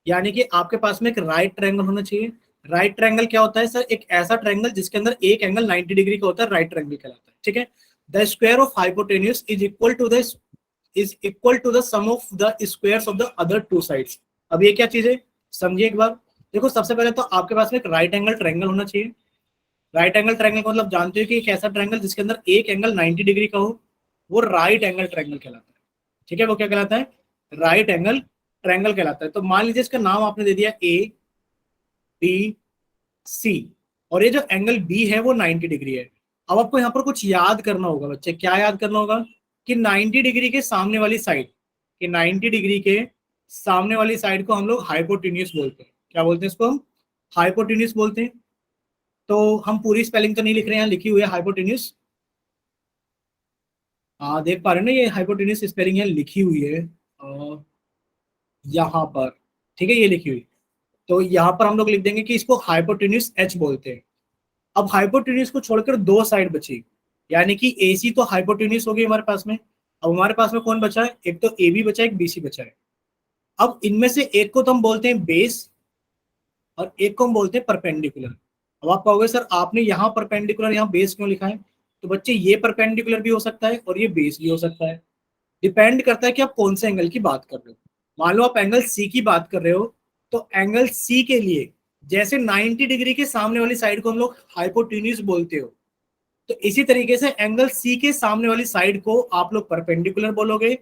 यानी कि आपके पास में एक राइट ट्रायंगल होना चाहिए। राइट ट्रायंगल क्या होता है सर? एक ऐसा ट्रायंगल जिसके अंदर एक एंगल 90 डिग्री का होता है, राइट ट्रायंगल कहलाता है। ठीक है, the square of hypotenuse is equal to the sum of the squares of the other two sides. अब ये क्या चीज है, समझिए एक बार। देखो, सबसे पहले तो आपके पास में एक राइट एंगल ट्रायंगल होना चाहिए। राइट एंगल ट्रायंगल का मतलब जानते हो कि एक ऐसा ट्रायंगल जिसके अंदर एक एंगल 90 डिग्री का हो, वो राइट एंगल ट्रायंगल कहलाता है। ठीक है, वो क्या कहलाता है? राइट एंगल ट्रायंगल कहलाता है। तो मान लीजिए इसका नाम आपने दे दिया ए बी सी, और ये जो एंगल बी है वो 90 डिग्री है। अब आपको यहाँ पर कुछ याद करना होगा बच्चे। क्या याद करना होगा? कि 90 डिग्री के सामने वाली साइड, कि 90 डिग्री के सामने वाली साइड को हम लोग हाइपोटेन्यूस बोलते हैं। क्या बोलते हैं इसको? हम हाइपोटेन्यूस बोलते हैं। तो हम पूरी स्पेलिंग तो नहीं लिख रहे हैं, लिखी हुई है हाइपोटेन्यूस। हाँ, देख पा रहे हो ना, ये हाइपोटेन्यूस स्पेलिंग है, लिखी हुई है यहाँ पर। ठीक है, ये लिखी हुई। तो यहाँ पर हम लोग लिख देंगे कि इसको हाइपोटेन्यूस एच बोलते हैं। अब हाइपोटेन्यूस को छोड़कर दो साइड बची, यानी कि एसी तो हाइपोटेन्यूस हो गई हमारे पास में। अब हमारे पास में कौन बचा है? एक तो ए बी बचा है, एक बीसी बचा है। अब इनमें से एक को तो हम बोलते हैं बेस, और एक को हम बोलते हैं परपेंडिकुलर। अब आप कहोगे सर आपने यहाँ परपेंडिकुलर यहाँ बेस क्यों लिखा है? तो बच्चे, ये परपेंडिकुलर भी हो सकता है और ये बेस भी हो सकता है। डिपेंड करता है कि आप कौन से एंगल की बात कर रहे हो। मान लो आप एंगल सी की बात कर रहे हो, तो एंगल सी के लिए जैसे 90 डिग्री के सामने वाली साइड को हम लोग हाइपोटेन्यूस बोलते हो, तो इसी तरीके से एंगल सी के सामने वाली साइड को आप लोग परपेंडिकुलर बोलोगे,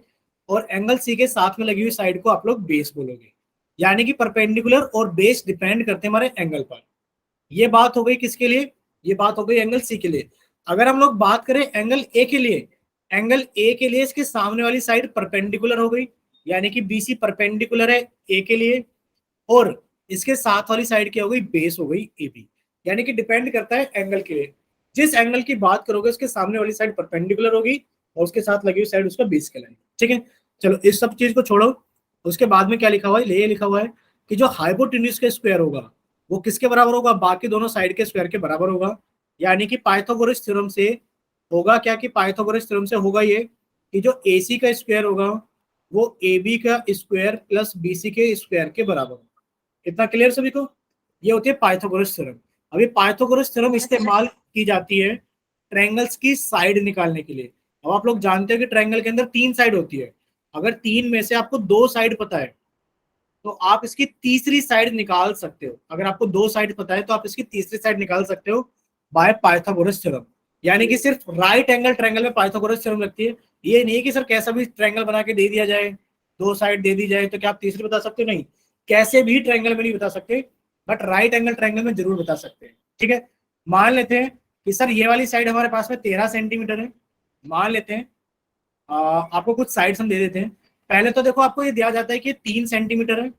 और एंगल सी के साथ में लगी हुई साइड को आप लोग बेस बोलोगे। यानी कि परपेंडिकुलर और बेस डिपेंड करते हैं हमारे एंगल पर। ये बात हो गई किसके लिए? ये बात हो गई एंगल सी के लिए। अगर हम लोग बात करें एंगल ए के लिए, एंगल ए के लिए इसके सामने वाली साइड परपेंडिकुलर हो गई, यानी कि बीसी परपेंडिकुलर है ए के लिए, और इसके साथ वाली साइड क्या हो गई? बेस हो गई ए बी। यानी कि डिपेंड करता है एंगल के लिए। जिस एंगल की बात करोगे उसके सामने वाली साइड परपेंडिकुलर होगी और उसके साथ लगी हुई साइड उसका बेस कहलाएगी। ठीक है, चलो इस सब चीज को छोड़ो। उसके बाद में क्या लिखा हुआ है, ये लिखा हुआ है कि जो हाइपोटेन्यूज का स्क्वायर होगा वो किसके बराबर होगा, बाकी दोनों साइड के स्क्वायर के बराबर होगा। यानी कि पाइथागोरस थ्योरम से होगा क्या, कि पाइथागोरस थ्योरम से होगा ये कि जो AC का स्क्वायर होगा वो AB का स्क्वायर प्लस BC के स्क्वायर के बराबर होगा। इतना क्लियर सभी को? ये होती है पाइथागोरस थ्योरम। अभी पाइथागोरस थ्योरम इस्तेमाल की जाती है ट्रायंगल्स की साइड निकालने के लिए। अब आप लोग जानते हो कि ट्रायंगल के अंदर 3 साइड होती है। अगर 3 में से आपको 2 साइड पता है तो आप इसकी तीसरी साइड निकाल सकते हो। अगर आपको 2 साइड पता है तो आप इसकी तीसरी साइड निकाल सकते हो बाय पाइथागोरस थ्योरम। यानी कि सिर्फ राइट एंगल ट्रायंगल में पाइथागोरस थ्योरम लगती है। ये नहीं कि सर कैसा भी ट्रायंगल बना के दे दिया जाए, 2 साइड दे दी जाए तो क्या आप तीसरी बता सकते हो? नहीं, कैसे भी ट्रायंगल में नहीं बता सकते, बट राइट एंगल ट्रायंगल में जरूर बता सकते हैं। ठीक है, मान लेते हैं कि सर ये वाली साइड हमारे पास में 13 सेंटीमीटर है। मान लेते हैं आपको कुछ साइड्स हम दे देते हैं। पहले तो देखो आपको ये दिया जाता है कि 3 सेंटीमीटर है,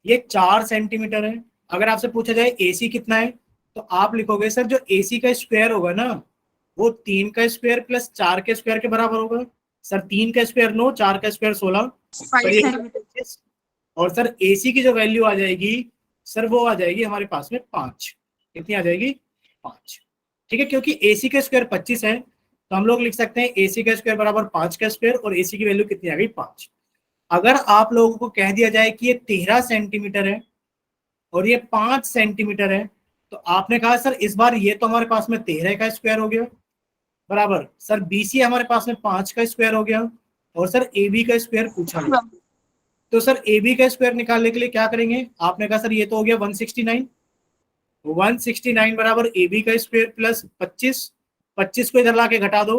ये 4 सेंटीमीटर है। अगर आपसे पूछा जाए AC कितना है तो आप लिखोगे सर जो AC का स्क्वायर होगा ना वो 3 का स्क्वायर प्लस 4 के स्क्वायर के बराबर होगा। सर 3 का स्क्वायर 9, 4 का स्क्वायर 16, 5 सेंटीमीटर। और सर AC की जो वैल्यू आ जाएगी सर वो आ जाएगी हमारे पास में 5। कितनी आ जाएगी? 5। ठीक है, क्योंकि AC का स्क्वायर 25 है तो हम लोग लिख सकते हैं AC का स्क्वायर बराबर 5 का स्क्वायर, और AC की वैल्यू कितनी आ गई? 5। अगर आप लोगों को कह दिया जाए कि ये 13 सेंटीमीटर है और ये 5 सेंटीमीटर है तो आपने कहा सर इस बार ये तो हमारे पास में 13 का स्क्वायर हो गया बराबर, सर BC हमारे पास में 5 का स्क्वायर हो गया, और सर AB का स्क्वायर पूछा गया। तो सर AB का स्क्वायर निकालने के लिए क्या करेंगे? आपने कहा सर ये तो हो गया 169, 169 बराबर AB का स्क्वायर प्लस 25, 25 को इधर ला के घटा दो,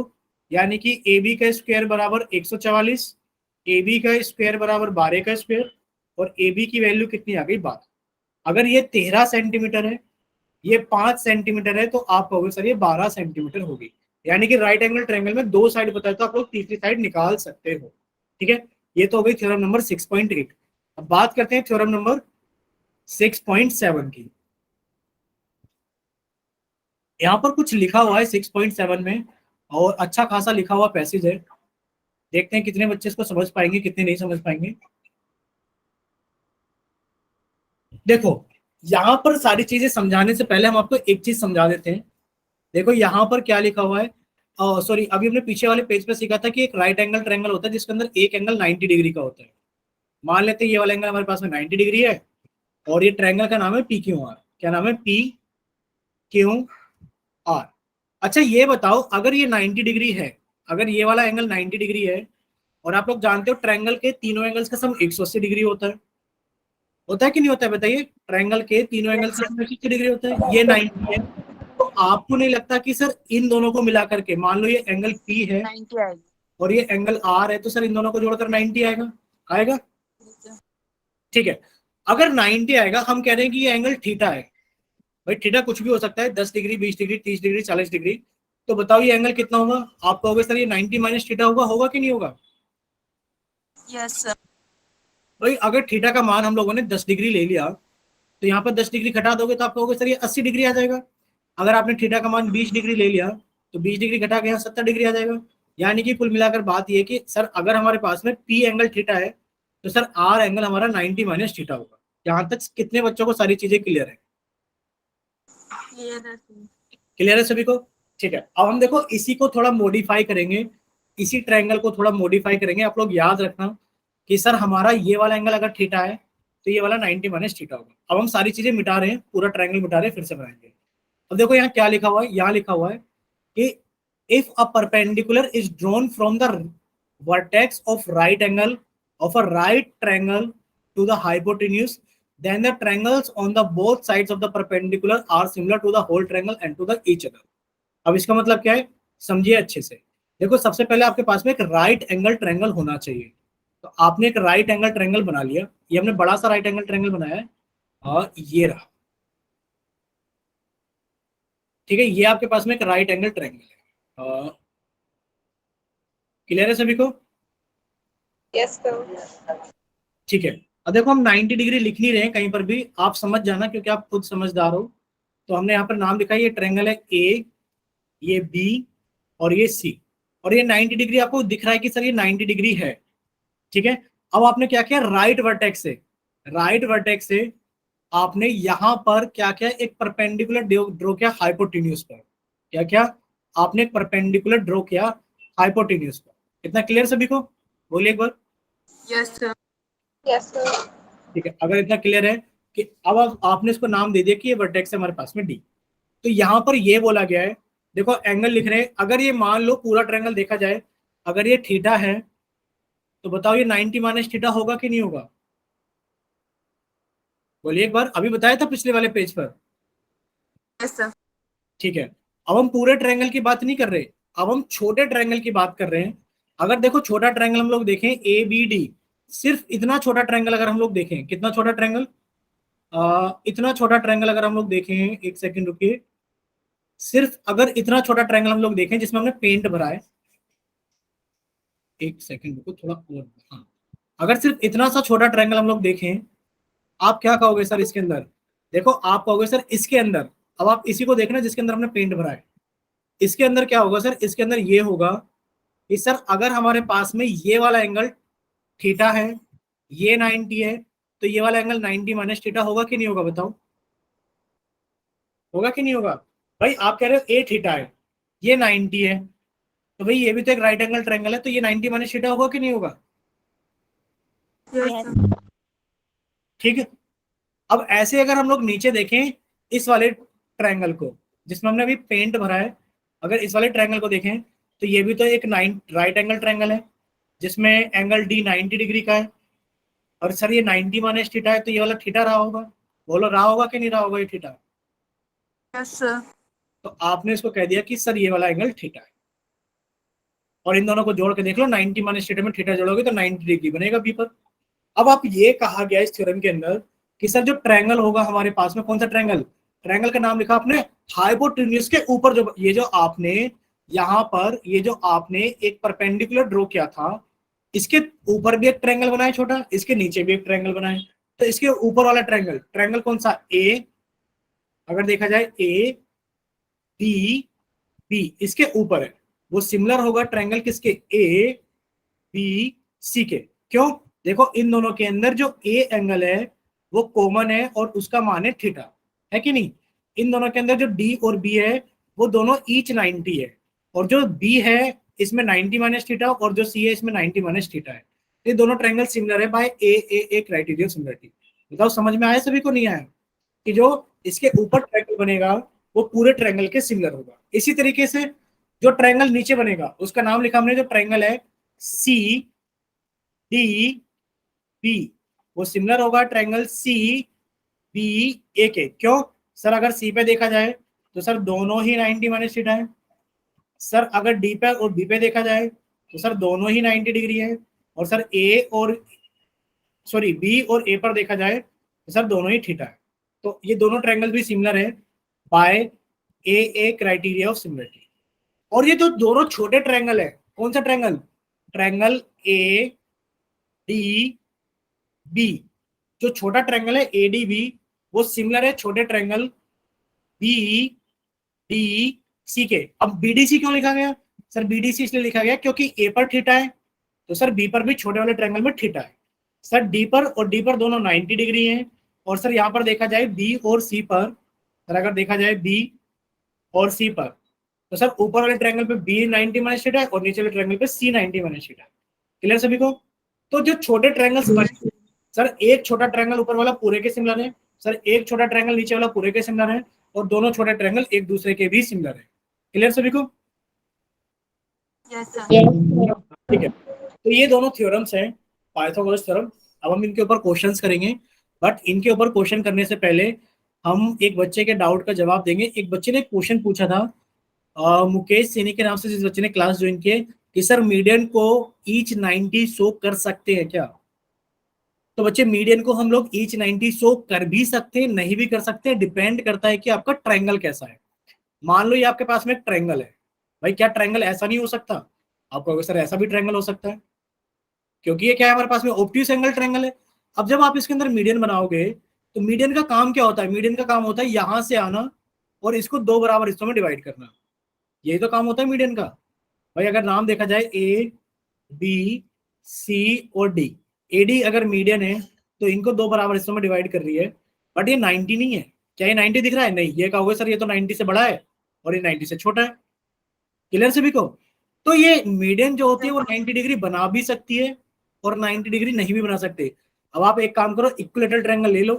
यानी कि AB का स्क्वायर बराबर 144, AB का स्क्वायर बराबर 12 का स्क्वायर, और AB की वैल्यू कितनी आ गई? 12। अगर ये 13 सेंटीमीटर है, ये 5 सेंटीमीटर है, तो आप कहोगे सर ये 12 सेंटीमीटर होगी। यानी कि राइट एंगल ट्रायंगल में 2 साइड बताए तो आप लोग तीसरी साइड निकाल सकते हो। ठीक है, ये तो हो गई थ्योरम नंबर 6.8। अब बात करते हैं थ्योरम नंबर 6.7 की। यहाँ पर कुछ लिखा हुआ है 6.7 में, और अच्छा खासा लिखा हुआ पैसेज है। देखते हैं कितने बच्चे इसको समझ पाएंगे, कितने नहीं समझ पाएंगे। देखो यहाँ पर सारी चीजें समझाने से पहले हम आपको एक चीज समझा देते हैं। देखो यहाँ पर क्या लिखा हुआ है, सॉरी अभी हमने पीछे वाले पेज पे सीखा था कि एक राइट एंगल ट्रायंगल होता है जिसके अंदर एक एंगल 90 डिग्री का होता है। मान लेते हैं ये वाला एंगल हमारे पास में 90 डिग्री है और ये ट्रायंगल का नाम है PQR। क्या नाम है? PQR। अच्छा ये बताओ, अगर ये 90 डिग्री है, अगर ये वाला एंगल 90 डिग्री है, और आप लोग जानते हो ट्रायंगल के तीनों एंगल्स का सम 180 डिग्री होता है कि नहीं होता है? बताइए, ट्रायंगल के तीनों एंगल का सम 180 डिग्री होता है। ये 90 है, तो आपको नहीं लगता कि सर इन दोनों को मिला करके, मान लो ये एंगल P है 90 आएगी। और ये एंगल R है, तो सर इन दोनों को जोड़कर 90 आएगा? आएगा? ठीक है, अगर 90 आएगा, हम कह रहे हैं कि ये एंगल थीटा है। भाई थीटा कुछ भी हो सकता है, 10 डिग्री, 20 डिग्री, 30 डिग्री, 40 डिग्री। तो बताओ ये एंगल कितना होगा? आप कहोगे सर ये 90 माइनस थीटा होगा कि नहीं होगा? Yes sir. भाई अगर थीटा का मान हम लोगों ने 10 डिग्री ले लिया तो यहाँ पर 10 डिग्री घटा दोगे तो आप कहोगे सर ये 80 डिग्री आ जाएगा। अगर आपने थीटा का मान 20 डिग्री ले लिया तो 20 डिग्री घटा के यहाँ 70 डिग्री आ जाएगा। यानी कि कुल मिलाकर बात ये कि सर अगर हमारे पास में P एंगल थीटा है तो सर R एंगल हमारा 90 माइनस थीटा होगा। यहाँ तक कितने बच्चों को सारी चीजें क्लियर है? क्लियर है सभी को? ठीक है, अब हम देखो इसी को थोड़ा मॉडिफाई करेंगे, इसी ट्रायंगल को थोड़ा मॉडिफाई करेंगे। आप लोग याद रखना कि सर हमारा ये वाला एंगल अगर थीटा है तो ये वाला 90 माइनस थीटा होगा। अब हम सारी चीजें मिटा रहे हैं, पूरा ट्रायंगल मिटा रहे हैं, फिर से बनाएंगे। अब देखो यहाँ क्या लिखा हुआ है, यहाँ लिखा हुआ है कि if a perpendicular is drawn from the vertex of right angle of a right triangle to the hypotenuse, then the triangles on the both sides of the perpendicular are similar to the whole triangle and to the each other। अब इसका मतलब क्या है, समझिए अच्छे से। देखो सबसे पहले आपके पास में एक राइट एंगल ट्रायंगल होना चाहिए, तो आपने एक राइट एंगल ट्रायंगल बना लिया। ये हमने बड़ा सा राइट एंगल ट्रायंगल बनाया है और ये रहा। ठीक है, ये आपके पास में एक राइट एंगल ट्रायंगल है। क्लियर है सभी को? Yes sir. ठीक है, अब देखो हम 90 डिग्री लिख नहीं रहे हैं कहीं पर भी, आप समझ जाना क्योंकि आप खुद समझदार हो। तो हमने यहाँ पर नाम लिखा है, ये ट्रायंगल है ए, ये बी और ये सी, और ये 90 डिग्री आपको दिख रहा है कि सर ये 90 डिग्री है, ठीक है। अब आपने क्या किया, राइट वर्टेक्स से आपने यहां पर क्या किया, एक परपेंडिकुलर ड्रॉ किया हाइपोटेन्यूज पर। क्या किया आपने, एक परपेंडिकुलर ड्रॉ किया हाइपोटेन्यूज पर। इतना क्लियर सभी को, बोलिए एक बार। Yes sir. Yes, sir. ठीक है, अगर इतना क्लियर है कि अब आपने इसको नाम दे दिया कि ये वर्टेक्स है हमारे पास में डी, तो यहां पर ये बोला गया है, देखो एंगल लिख रहे हैं, अगर ये मान लो पूरा ट्रायंगल देखा जाए, अगर ये थीटा है तो बताओ ये 90 माइनस थीटा होगा कि नहीं होगा, बोलिए एक बार। अभी बताया था पिछले वाले पेज पर। Yes sir. ठीक है, अब हम पूरे ट्रायंगल की बात नहीं कर रहे, अब हम छोटे ट्रायंगल की बात कर रहे हैं। अगर देखो छोटा ट्रायंगल हम लोग देखें ए बी डी, सिर्फ इतना छोटा ट्रायंगल अगर हम लोग देखें, कितना छोटा ट्रायंगल, इतना छोटा ट्रायंगल अगर हम लोग देखें, एक सेकंड रुकिए, सिर्फ अगर इतना छोटा ट्रायंगल हम लोग देखें जिसमें हमने पेंट भरा है, एक सेकंड रुको थोड़ा और, हाँ, अगर सिर्फ इतना सा छोटा ट्रायंगल हम लोग देखें, आप क्या कहोगे सर इसके अंदर, देखो आप कहोगे सर इसके अंदर, अब आप इसी को देखना जिसके अंदर हमने पेंट भरा है, इसके अंदर क्या होगा सर, इसके अंदर ये होगा कि सर अगर हमारे पास में ये वाला एंगल थीटा है, ये 90 है, तो ये वाला एंगल 90 माइनस थीटा होगा कि नहीं होगा, बताओ होगा कि नहीं होगा। भाई आप कह रहे हो ए थीटा है, ये 90 है, तो भाई ये भी तो एक राइट एंगल ट्रायंगल है, तो ये 90 माइनस थीटा होगा कि नहीं होगा, यस सर। ठीक है। अब ऐसे अगर हम लोग नीचे देखें इस वाले ट्रायंगल को जिसमें हमने अभी पेंट भरा है, अगर इस वाले ट्रायंगल को देखें तो ये भी तो एक राइट एंगल ट्रायंगल है जिसमें एंगल डी 90 डिग्री का है, और सर ये 90 माइनस थीटा है, तो ये वाला थीटा रहा होगा, बोलो रहा होगा कि नहीं रहा होगा ये थीटा, यस सर। तो आपने इसको कह दिया कि सर ये वाला एंगल थीटा है, और इन दोनों को जोड़ के देख लो, 90 माइनस थीटा में थीटा जोड़ोगे तो 90 डिग्री बनेगा बी पर। अब आप ये कहा गया इस थ्योरम के अंदर कि सर जो ट्रायंगल होगा हमारे पास में, कौन सा ट्रायंगल, ट्रायंगल का नाम लिखा आपने हाइपोटेन्यूज के ऊपर, जो ये जो आपने यहां पर ये जो आपने एक परपेंडिकुलर ड्रॉ किया था, इसके ऊपर भी एक ट्रायंगल बनाए छोटा, इसके नीचे भी एक ट्रायंगल बनाए, तो इसके ऊपर वाला ट्रायंगल, ट्रायंगल कौन सा, ए, अगर देखा जाए ए बी बी इसके ऊपर है, वो सिमिलर होगा ट्रायंगल किसके, ए बी सी के। क्यों, देखो इन दोनों के अंदर जो ए एंगल है वो कॉमन है और उसका मान है थीटा, है कि नहीं। इन दोनों के अंदर जो डी और बी है वो दोनों ईच 90 है, और जो बी है इसमें 90 माइनस थीटा, और जो सी है इसमें 90 माइनस थीटा है। ये दोनों ट्रायंगल सिमिलर है बाय ए क्राइटेरिया सिमिलरिटी। बताओ समझ में आया सभी को, नहीं आया, कि जो इसके ऊपर ट्रायंगल बनेगा वो पूरे ट्रायंगल के सिमिलर होगा। इसी तरीके से जो ट्रायंगल नीचे बनेगा उसका नाम लिखा हमने, जो ट्रायंगल है सी डी बी, वो सिमिलर होगा ट्रायंगल सी बी ए के। क्यों सर, अगर सी पे देखा जाए तो सर दोनों ही 90 माइनस थीटा है, सर अगर डी पे और बी पे देखा जाए तो सर दोनों ही 90 डिग्री है, और सर बी और ए पर देखा जाए तो सर दोनों ही थीटा है। तो ये दोनों ट्रायंगल भी सिमिलर है by A criteria of similarity. और ये जो दोनों छोटे ट्रायंगल है, कौन सा triangle, triangle A D B, जो छोटा ट्रायंगल है ए डी बी वो सिमिलर है छोटे ट्रायंगल बी डी सी के। अब बी डी सी क्यों लिखा गया, सर बी डी सी इसलिए लिखा गया क्योंकि ए पर थीटा है, तो सर बी पर भी छोटे वाले ट्रायंगल में थीटा है। सर डी पर और डी पर दोनों 90 डिग्री हैं, और सर यहाँ पर देखा जाए बी और सी पर, सर अगर देखा जाए बी और सी पर, तो सर ऊपर वाले ट्रायंगल पे बी 90 माइनस थीटा है और नीचे वाले ट्रायंगल पे सी 90 माइनस थीटा है। क्लियर सभी को। तो जो छोटे ट्रायंगल्स बने, सर एक छोटा ट्रायंगल ऊपर वाला पूरे के सिमिलर है, सर एक छोटा ट्रायंगल नीचे वाला पूरे के सिमिलर है, और दोनों छोटे ट्रायंगल एक दूसरे के भी सिमिलर है। क्लियर सभी को। Yes sir. ठीक है, तो ये दोनों थ्योरम्स हैं, पाइथागोरस थ्योरम। अब हम इनके ऊपर क्वेश्चंस करेंगे, बट इनके ऊपर क्वेश्चन करने से पहले हम एक बच्चे के डाउट का जवाब देंगे। एक बच्चे ने क्वेश्चन पूछा था, मुकेश सैनी के नाम से जिस बच्चे ने क्लास ज्वाइन की, कि सर मीडियन को ईच 90 शो कर सकते हैं क्या। तो बच्चे मीडियन को हम लोग ईच 90 शो कर भी सकते हैं, नहीं भी कर सकते, डिपेंड करता है कि आपका ट्रायंगल कैसा है। मान लो ये आपके पास में एक ट्रायंगल है, भाई क्या ट्रायंगल ऐसा नहीं हो सकता, आपको सर ऐसा भी ट्रायंगल हो सकता है, क्योंकि ये क्या है हमारे पास में ऑब्ट्यूस एंगल ट्रायंगल है। अब जब आप इसके अंदर मीडियन बनाओगे तो मीडियन का काम क्या होता है, मीडियन का काम होता है यहां से आना और इसको दो बराबर हिस्सों में डिवाइड करना। यही तो काम होता है मीडियन का। भाई अगर नाम देखा जाए ए बी सी और डी, एडी अगर मीडियन है तो इनको दो बराबर हिस्सों में डिवाइड कर रही है, बट ये 90 नहीं है। क्या ये 90 दिख रहा है? नहीं। ये कहोगे सर ये तो 90 से बड़ा है और ये 90 से छोटा है। क्लियर सभी को? तो ये मीडियन जो होती है वो 90 डिग्री बना भी सकती है और 90 डिग्री नहीं भी बना सकते। अब आप एक काम करो, इक्विलेटरल ट्रायंगल ले लो।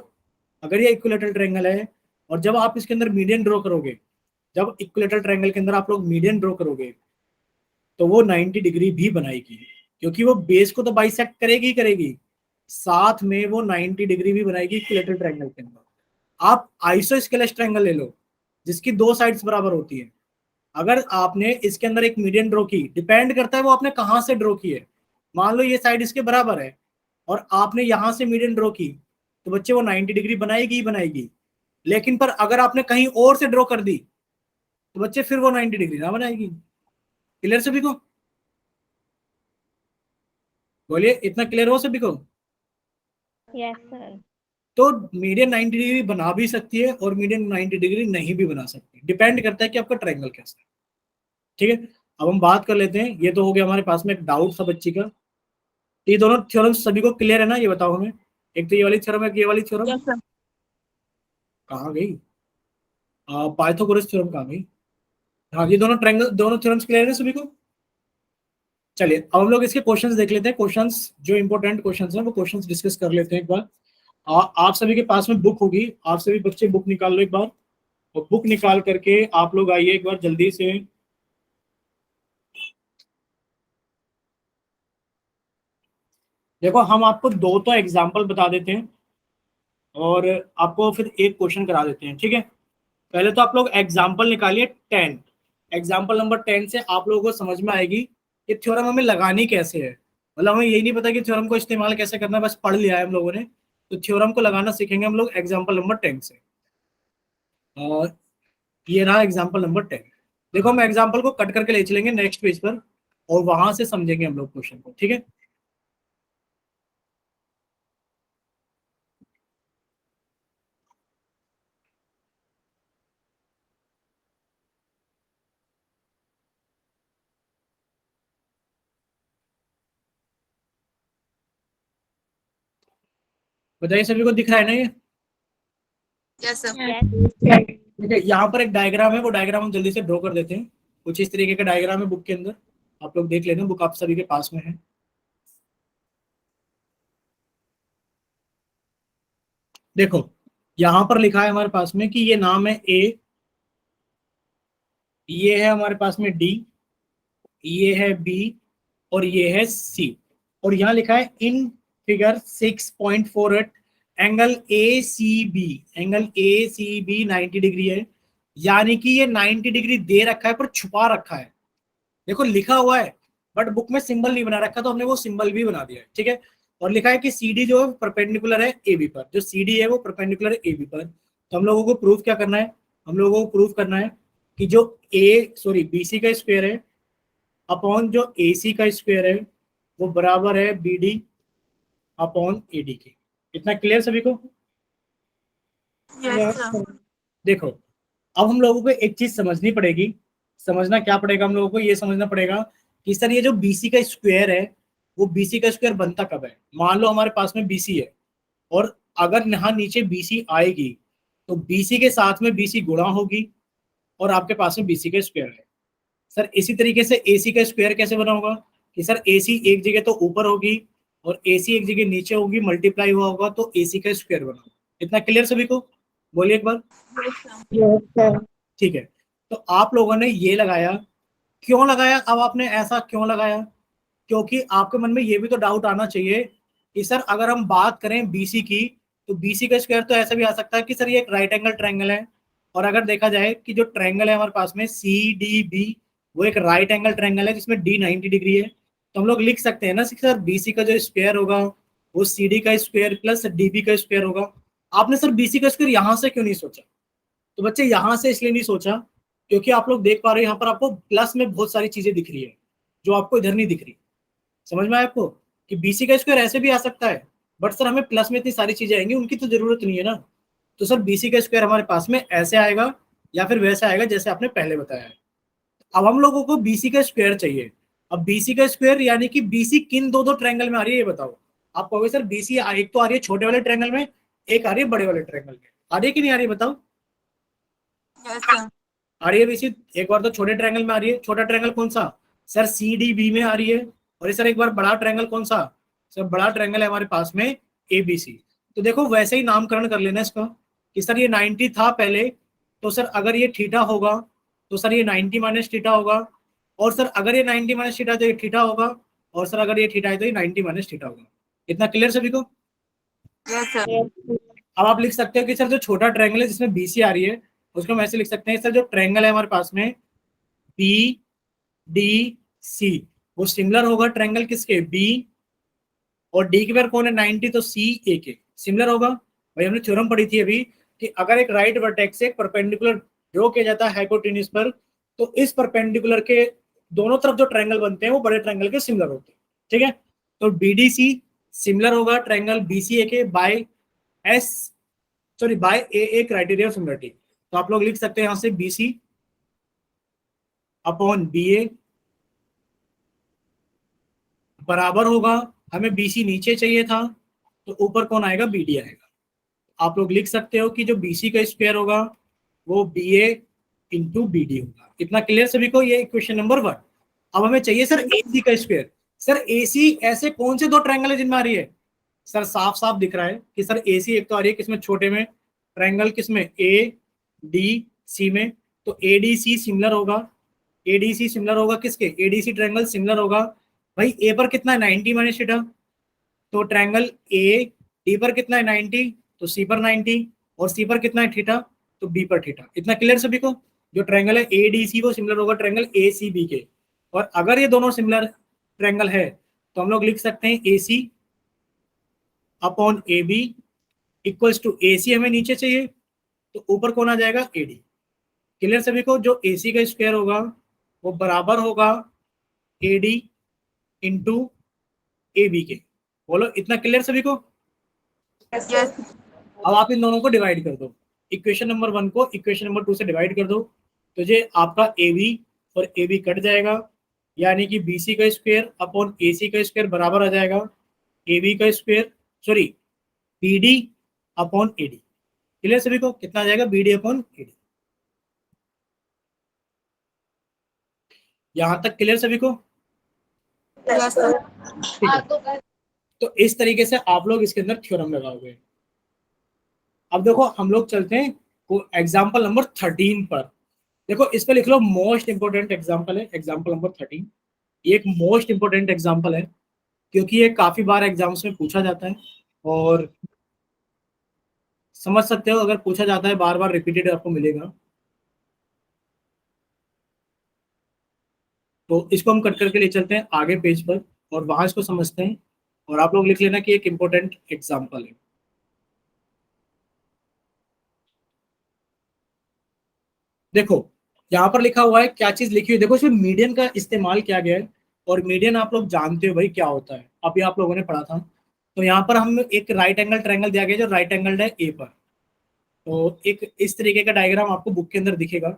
अगर ये इक्विलेटरल ट्रायंगल है और जब आप इसके अंदर मीडियन ड्रॉ करोगे, जब इक्विलेटरल ट्रायंगल के अंदर आप लोग मीडियन ड्रॉ करोगे तो वो 90 डिग्री भी बनाएगी, क्योंकि वो बेस को तो बाइसेक्ट करेगी ही करेगी, साथ में वो 90 डिग्री भी बनाएगी इक्विलेटरल ट्रायंगल के अंदर। आप आइसोस्केलेस ट्रायंगल ले लो जिसकी दो साइड्स बराबर होती है। अगर आपने इसके अंदर एक मीडियन ड्रॉ की, डिपेंड करता है वो आपने कहां से ड्रॉ की है। मान लो ये साइड इसके बराबर है और आपने यहां से मीडियन ड्रॉ की, तो बच्चे वो 90 डिग्री बनाएगी ही बनाएगी। लेकिन पर अगर आपने कहीं और से ड्रॉ कर दी तो बच्चे फिर वो 90 डिग्री ना बनाएगी। क्लियर सभी को? बोलिए, इतना क्लियर हो सभी को? Yes sir. तो मीडियन 90 डिग्री बना भी सकती है और मीडियन 90 डिग्री नहीं भी बना सकती, डिपेंड करता है कि आपका ट्रायंगल कैसा है। ठीक है, अब हम बात कर लेते हैं। ये तो हो गया हमारे पास में एक डाउट था बच्ची का। ये दोनों थ्योरम सभी को क्लियर है ना? ये बताओ हमें। एक तो ये वाली थ्योरम है, ये वाली थ्योरम यस सर। कहाँ गई? पाइथागोरस थ्योरम कहाँ गई? हाँ, ये दोनों ट्रायंगल, दोनों थ्योरम्स क्लियर है सभी को? चलिए अब हम लोग इसके क्वेश्चंस देख लेते हैं। क्वेश्चंस जो इंपॉर्टेंट क्वेश्चंस हैं वो क्वेश्चंस डिस्कस कर लेते हैं एक बार। आप सभी के पास में बुक होगी, आप सभी बच्चे बुक निकाल लो एक बार, और बुक निकाल करके आप लोग आइए एक बार जल्दी से। देखो हम आपको दो तो एग्जाम्पल बता देते हैं और आपको फिर एक क्वेश्चन करा देते हैं। ठीक है, पहले तो आप लोग एग्जाम्पल निकालिए 10। एग्जाम्पल नंबर 10 से आप लोगों को समझ में आएगी कि थ्योरम हमें लगानी कैसे है। मतलब हमें यही नहीं पता कि थ्योरम को इस्तेमाल कैसे करना है, बस पढ़ लिया है हम लोगों ने। तो थ्योरम को लगाना सीखेंगे हम लोग एग्जाम्पल नंबर 10 से। और ये रहा एग्जाम्पल नंबर 10। देखो हम एग्जाम्पल को कट करके ले चलेंगे नेक्स्ट पेज पर और वहां से समझेंगे हम लोग क्वेश्चन को। ठीक है, बताइए सभी को दिख रहा है ना ये? Yes sir. ठीक है, यहाँ पर एक डायग्राम है, वो डायग्राम हम जल्दी से ड्रॉ कर देते हैं। कुछ इस तरीके का डायग्राम है बुक के अंदर, आप लोग देख लेना, बुक आप सभी के पास में है। देखो यहाँ पर लिखा है हमारे पास में कि ये नाम है ए, ये है हमारे पास में डी, ये है बी और ये है सी। और यहाँ लिखा है in figure 6.48 angle A C B, angle A C B 90 degree है। यानी कि ये 90 डिग्री दे रखा है पर छुपा रखा है। देखो लिखा हुआ है बट बुक में सिंबल नहीं बना रखा, तो हमने वो सिंबल भी बना दिया है। ठीक है, और लिखा है कि CD जो है परपेंडिकुलर है AB पर, जो CD है वो परपेंडिकुलर है AB पर। तो हम लोगों को प्रूफ क्या करना है? हम लोगों को प्रूफ करना है कि जो BC का स्क्वायर है अपॉन जो AC का स्क्वायर है वो बराबर है BD अपॉन AD के। इतना क्लियर सभी को? Yes sir. देखो अब हम लोगों को एक चीज समझनी पड़ेगी। समझना क्या पड़ेगा? हम लोगों को ये समझना पड़ेगा कि सर ये जो BC का स्क्वायर है वो BC का स्क्वायर बनता कब है? मान लो हमारे पास में BC है और अगर यहाँ नीचे BC आएगी तो BC के साथ में BC गुणा होगी और आपके पास में BC का स्क्वायर है। सर इसी तरीके से AC का स्क्वायर कैसे बना होगा कि सर AC एक जगह तो ऊपर होगी और AC एक जगह नीचे होगी, मल्टीप्लाई हुआ होगा तो AC का स्क्वायर बना होगा। इतना क्लियर सभी को? बोलिए एक बार। Yes sir. ठीक है, तो आप लोगों ने ये लगाया, क्यों लगाया? अब आपने ऐसा क्यों लगाया? क्योंकि आपके मन में ये भी तो डाउट आना चाहिए कि सर अगर हम बात करें BC की तो BC का स्क्वायर तो ऐसा भी आ सकता है कि सर ये एक राइट एंगल ट्रायंगल है। और अगर देखा जाए कि जो ट्रायंगल है हमारे पास में CDB वो एक राइट एंगल ट्रायंगल है जिसमें D 90 डिग्री है। तो हम लोग लिख सकते हैं ना सर BC का जो स्क्वायर होगा वो CD का स्क्वायर प्लस DB का स्क्वायर होगा। आपने सर BC का स्क्वायर यहाँ से क्यों नहीं सोचा? तो बच्चे यहाँ से इसलिए नहीं सोचा क्योंकि आप लोग देख पा रहे हो यहाँ पर आपको प्लस में बहुत सारी चीजें दिख रही है जो आपको इधर नहीं दिख रही। समझ में आया आपको कि BC का स्क्वायर ऐसे भी आ सकता है बट सर हमें प्लस में इतनी सारी चीजें आएंगी, उनकी तो जरूरत नहीं है ना। तो सर BC का स्क्वायर हमारे पास में ऐसे आएगा या फिर वैसा आएगा जैसे आपने पहले बताया है। अब हम लोगों को बीसी का स्क्वायर चाहिए। अब बीसी का स्क्वायर यानी कि बीसी किन दो ट्रायंगल में आ रही है ये बताओ। आप कहोगे सर बीसी एक तो आ रही है छोटे वाले ट्रायंगल में, एक आ रही है बड़े वाले ट्रायंगल में। आ रही है कि नहीं आ रही है बताओ? Yes sir. आ रही है बीसी। एक बार तो छोटे ट्रायंगल में आ रही है। छोटा ट्रायंगल कौन सा? सर सी डी बी में आ रही है। और सर एक बार बड़ा ट्रायंगल कौन सा? सर बड़ा ट्रायंगल है हमारे पास में ए बी सी। तो देखो वैसे ही नामकरण कर लेना इसका कि सर ये 90 था पहले, तो सर अगर ये थीटा होगा तो सर ये 90 माइनस थीटा होगा, और सर अगर ये 90 माइनस थीटा तो ये थीटा होगा, और सर अगर ये थीटा है तो ये 90 माइनस थीटा होगा। इतना क्लियर सभी को? Yes sir. Yes. अब आप लिख सकते हो कि सर जो छोटा ट्रायंगल है जिसमें बीसी आ रही है उसको हम ऐसे लिख सकते हैं, सर जो ट्रायंगल है हमारे पास में बी डी सी, वो सिमिलर होगा ट्रायंगल किसके? बी, और डी के पेयर कौन है? 90, तो सी ए के सिमिलर होगा। भाई हमने थ्योरम पढ़ी थी अभी कि अगर एक राइट वर्टेक्स से एक परपेंडिकुलर ड्रॉ किया जाता है हाइपोटेन्यूज पर, तो इस परपेंडिकुलर के दोनों तरफ जो ट्रायंगल बनते हैं वो बड़े ट्रायंगल के सिमिलर होते हैं। ठीक है, तो बीडीसी सिमिलर होगा ट्रायंगल बीसीए के by A criteria of similarity. तो आप लोग लिख सकते हैं यहां से बीसी अपॉन बी ए बराबर होगा, हमें बीसी नीचे चाहिए था तो ऊपर कौन आएगा? बीडी आएगा। आप लोग लिख सकते हो कि जो बीसी का स्क्वायर होगा वो बी ए इंटू बी डी होगा। इतना क्लियर सभी को? ये क्वेश्चन नंबर 1। अब हमें चाहिए सर एसी का स्क्वायर। सर एसी ऐसे कौन से दो ट्रायंगल है जिनमें आ रही है? सर साफ साफ दिख रहा है कि सर एसी एक तो आ रही है किसमें? छोटे में ट्रायंगल किसमें? ए डी सी में। तो ए डी सी सिमिलर होगा, एडीसी सिमिलर होगा किसके? एडीसी ट्रायंगल सिमिलर होगा भाई ए पर कितना है? 90 माइनस थीटा। तो ट्रायंगल ए डी पर कितना है? 90, तो सी पर 90, और सी पर कितना है? थीटा, तो बी पर थीटा। इतना क्लियर सभी को? जो ट्रायंगल है ए डी सी वो सिमिलर होगा ट्रायंगल ए सी बी के। और अगर ये दोनों सिमिलर ट्रायंगल है तो हम लोग लिख सकते हैं A C upon A B equals to A C हमें नीचे चाहिए तो ऊपर कौन आ जाएगा? ए डी। क्लियर सभी को? जो ए सी का स्क्वायर होगा वो बराबर होगा A D into A B के। बोलो इतना क्लियर सभी को? यस। अब आप इन दोनों को डिवाइड कर दो। इक्वेशन नंबर 1 को इक्वेशन नंबर 2 से डिवाइड कर दो तो ये आपका ए बी और ए बी कट जाएगा, यानी कि बी सी का स्क्वायर अपॉन ए सी का स्क्वायर बराबर आ जाएगा ए बी का square, sorry B D upon A D. Clear सभी को? कितना आ जाएगा? B D upon A D. यहां तक क्लियर सभी को? Yes sir. ठीक है, तो इस तरीके से आप लोग इसके अंदर थ्योरम लगाओगे। अब देखो हम लोग चलते हैं एग्जाम्पल नंबर 13 पर। देखो इस पे लिख लो मोस्ट इंपोर्टेंट एग्जाम्पल है, एग्जाम्पल नंबर 13। ये एक मोस्ट इंपोर्टेंट एग्जाम्पल है क्योंकि ये काफी बार एग्जाम्स में पूछा जाता है, और समझ सकते हो अगर पूछा जाता है बार बार रिपीटेड आपको मिलेगा। तो इसको हम कट करके ले चलते हैं आगे पेज पर और वहां इसको समझते हैं, और आप लोग लिख लेना कि एक इंपॉर्टेंट एग्जाम्पल है। देखो यहाँ पर लिखा हुआ है, क्या चीज लिखी हुई देखो, इसमें मीडियन का इस्तेमाल किया गया है, और मीडियन आप लोग जानते हो भाई क्या होता है, अभी आप लोगों ने पढ़ा था। तो यहाँ पर हम एक राइट एंगल ट्रायंगल दिया गया जो राइट एंगल है ए पर। तो एक इस तरीके का डायग्राम आपको बुक के अंदर दिखेगा,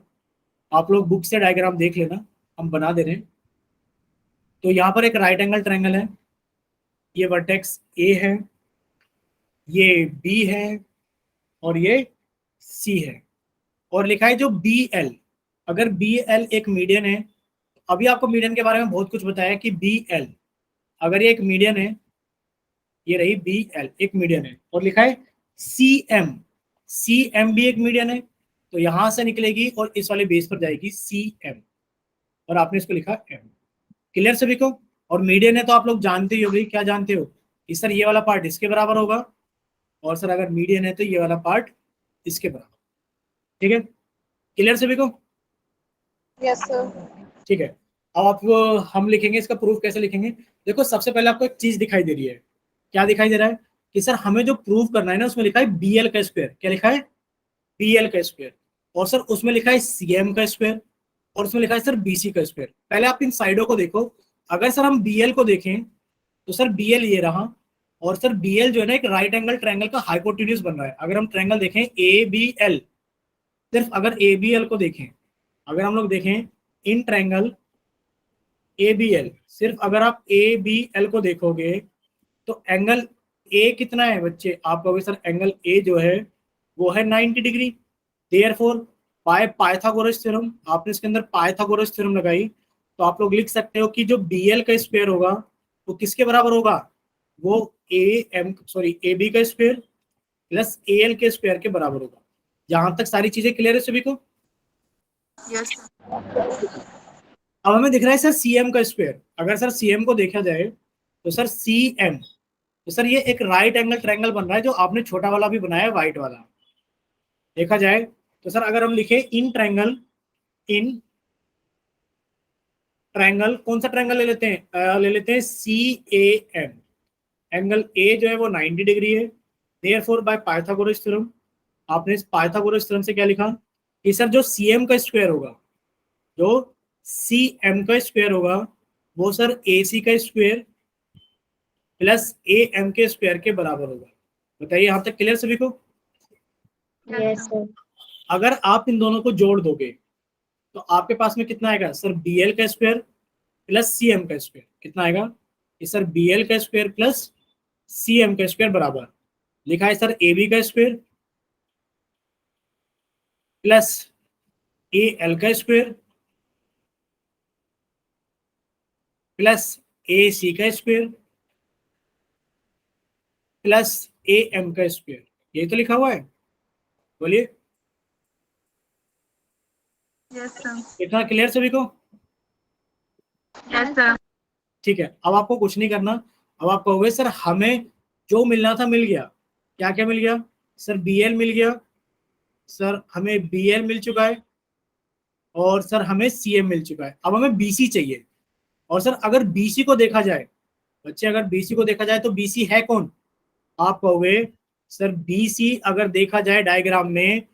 आप लोग बुक से डायग्राम देख लेना, हम बना दे रहे हैं। तो यहाँ पर एक राइट एंगल ट्रायंगल है, ये वर्टेक्स ए है, ये बी है, और ये सी है, और लिखा है जो बी एल। अगर बी एल एक मीडियन है, अभी आपको मीडियन के बारे में बहुत कुछ बताया कि बी एल अगर ये एक मीडियन है, ये रही बी एल एक मीडियन है, और लिखा है सी एम भी एक मीडियन है, तो यहां से निकलेगी और इस वाले बेस पर जाएगी सी एम, और आपने इसको लिखा एम। क्लियर सभी को? और मीडियन है तो आप लोग जानते ही हो भाई, क्या जानते हो कि सर ये वाला पार्ट इसके बराबर होगा, और सर अगर मीडियन है तो ये वाला पार्ट इसके बराबर। ठीक है, क्लियर सभी को? Yes sir. ठीक है, अब आप हम लिखेंगे इसका प्रूफ कैसे लिखेंगे। देखो सबसे पहले आपको एक चीज दिखाई दे रही है, क्या दिखाई दे रहा है कि सर हमें जो प्रूफ करना है ना उसमें लिखा है बी एल का स्क्वायर। क्या लिखा है? बी एल का स्क्वायर, और सर उसमें लिखा है सी एम का स्क्वायर, और उसमें लिखा है सर बी सी का स्क्वायर। पहले आप इन साइडों को देखो, अगर सर हम बी एल को देखें तो सर बी एल ये रहा, और सर बी एल जो है ना एक राइट एंगल ट्रायंगल का हाइपोटेन्यूज बन रहा है। अगर हम ट्रायंगल देखें ए बी एल, सिर्फ अगर ABL को देखें, अगर हम लोग देखें इन ट्रायंगल ABL, सिर्फ अगर आप ABL को देखोगे तो एंगल A कितना है बच्चे, आप कहोगे सर एंगल A जो है वो है 90 degree. Therefore by Pythagoras theorem, आपने इसके अंदर पाइथागोरस थ्योरम लगाई तो आप लोग लिख सकते हो कि जो BL का स्क्वायर होगा वो किसके बराबर होगा, वो AB का स्क्वायर प्लस AL के स्क्वायर के बराबर होगा। यहां तक सारी चीजें क्लियर है सभी को? Yes sir. अब हमें दिख रहा है सर CM का स्क्वायर। अगर सर CM को देखा जाए तो सर CM, तो सर ये एक राइट एंगल ट्रायंगल बन रहा है जो आपने छोटा वाला भी बनाया है, व्हाइट वाला। देखा जाए तो सर अगर हम लिखे इन ट्रायंगल कौन सा ट्रायंगल ले लेते हैं, ले लेते हैं CAM। एंगल A जो है वो 90 डिग्री है। देयरफॉर बाय पाइथागोरस थ्योरम, आपने इस पाइथागोरस थ्योरम से क्या लिखा कि सर जो CM का स्क्वायर होगा, जो CM का स्क्वायर होगा वो सर AC का स्क्वायर प्लस AM के स्क्वायर के बराबर होगा। बताइए यहां तक क्लियर सभी को? Yes, sir. अगर आप इन दोनों को जोड़ दोगे तो आपके पास में कितना आएगा सर, BL का स्क्वायर प्लस CM का स्क्वायर कितना आएगा, कि सर BL का स्क्वायर प्लस CM का स्क्वायर बराबर लिखा है सर AB का स्क्वायर प्लस AL का स्क्वायर प्लस AC का स्क्वायर प्लस AM का स्क्वायर। ये तो लिखा हुआ है, बोलिए यस सर। इतना क्लियर सभी को? Yes sir. ठीक है, अब आपको कुछ नहीं करना। अब आप कहोगे सर हमें जो मिलना था मिल गया। क्या क्या मिल गया सर? BL मिल गया, सर हमें BL मिल चुका है, और सर हमें CM मिल चुका है। अब हमें BC चाहिए। और सर अगर BC को देखा जाए बच्चे, अगर BC को देखा जाए तो BC है कौन? आप कहोगे सर BC अगर देखा जाए डायग्राम में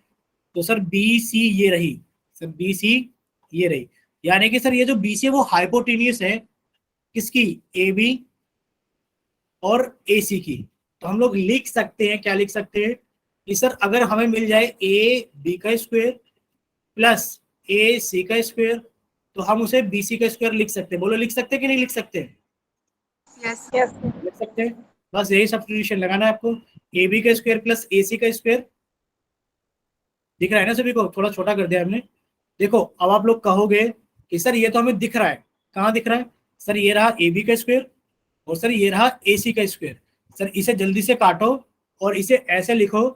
तो सर BC ये रही, सर BC ये रही। यानी कि सर ये जो BC है वो हाइपोटेन्यूस है किसकी, AB और AC की। तो हम लोग लिख सकते हैं, क्या लिख सकते हैं कि सर अगर हमें मिल जाए AB का स्क्वायर प्लस AC का स्क्वायर तो हम उसे BC का स्क्वायर लिख सकते हैं। बोलो लिख सकते हैं कि नहीं लिख सकते? यस Yes, लिख सकते हैं। बस यही सब्स्टिट्यूशन लगाना है आपको, AB का स्क्वायर प्लस AC का स्क्वायर। दिख रहा है ना सभी को? थोड़ा छोटा कर दिया हमने। देखो अब आप लोग कहोगे कि सर ये तो हमें दिख रहा है, कहाँ दिख रहा है सर? ये रहा AB का स्क्वायर और सर ये रहा AC का स्क्वायर। सर इसे जल्दी से काटो और इसे ऐसे लिखो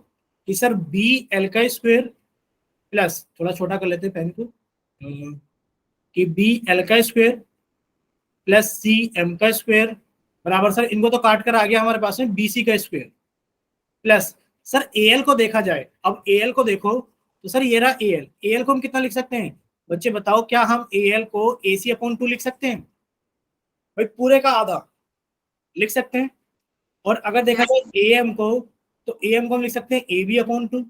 कि सर BL का स्क्वायर प्लस, थोड़ा छोटा कर लेते हैं पेन को, कि BL का स्क्वायर प्लस CM का स्क्वायर बराबर, सर इनको तो काट कर आ गया हमारे पास में BC का स्क्वायर प्लस सर AL को देखा जाए। अब AL को देखो तो सर ये रहा AL को हम कितना लिख सकते हैं बच्चे बताओ? क्या हम AL को AC/2 लिख सकते हैं? भाई पूरे का आधा लिख सकते हैं। और अगर देखा जाए AM को तो AM को हम लिख सकते हैं AB/2।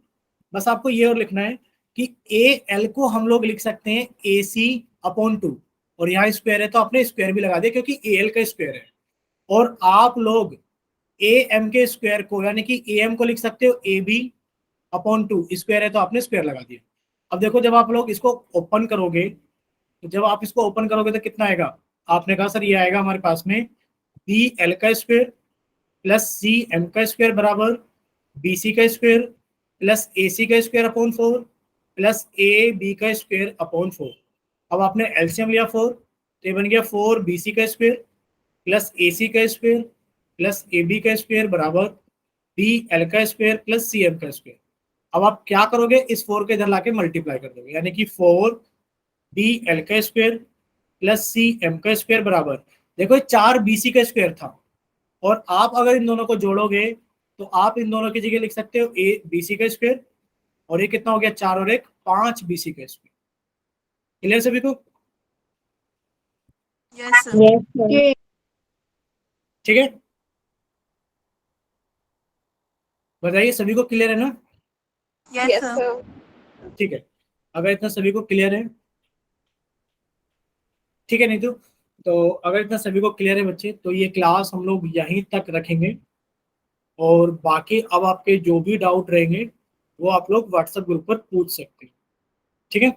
बस आपको ये और लिखना है कि AL को हम लोग लिख सकते हैं AC/2, और यहाँ स्क्वायर है तो आपने स्क्वायर भी लगा दिया क्योंकि AL का स्क्वायर है। और आप लोग AM के स्क्वायर को यानी कि AM को लिख सकते हो AB/2, स्क्वायर है तो आपने स्क्वायर लगा दिया। अब देखो जब आप लोग इसको ओपन करोगे तो जब आप इसको ओपन करोगे तो कितना आएगा? आपने कहा सर ये आएगा हमारे पास में BL का स्क्वायर प्लस CM का स्क्वायर बराबर BC का स्क्वायर प्लस AC का स्क्वायर अपॉन 4 प्लस AB का स्क्वायर अपॉन 4। अब आपने एलसीएम लिया 4 तो ये बन गया 4BC का स्क्वायर प्लस AC का स्क्वायर प्लस AB का स्क्वायर बराबर BL का स्क्वायर प्लस CM का स्क्वायर। अब आप क्या करोगे? इस 4 के इधर लाके मल्टीप्लाई कर दोगे, यानी कि 4BL का स्क्वायर प्लस CM का स्क्वायर बराबर, देखो 4BC का स्क्वायर था, और आप अगर इन दोनों को जोड़ोगे तो आप इन दोनों की जगह लिख सकते हो BC का स्क्वायर, और ये कितना हो गया 4 और 1 5BC का स्क्वायर। क्लियर सभी को? Yes sir. yes, sir. ठीक है, बताइए सभी को क्लियर है ना? Yes sir. ठीक है, अगर इतना सभी को क्लियर है, ठीक है नीतू, तो अगर इतना सभी को क्लियर है बच्चे तो ये क्लास हम लोग यहीं तक रखेंगे, और बाकी अब आपके जो भी डाउट रहेंगे वो आप लोग व्हाट्सएप ग्रुप पर पूछ सकते हैं। ठीक है।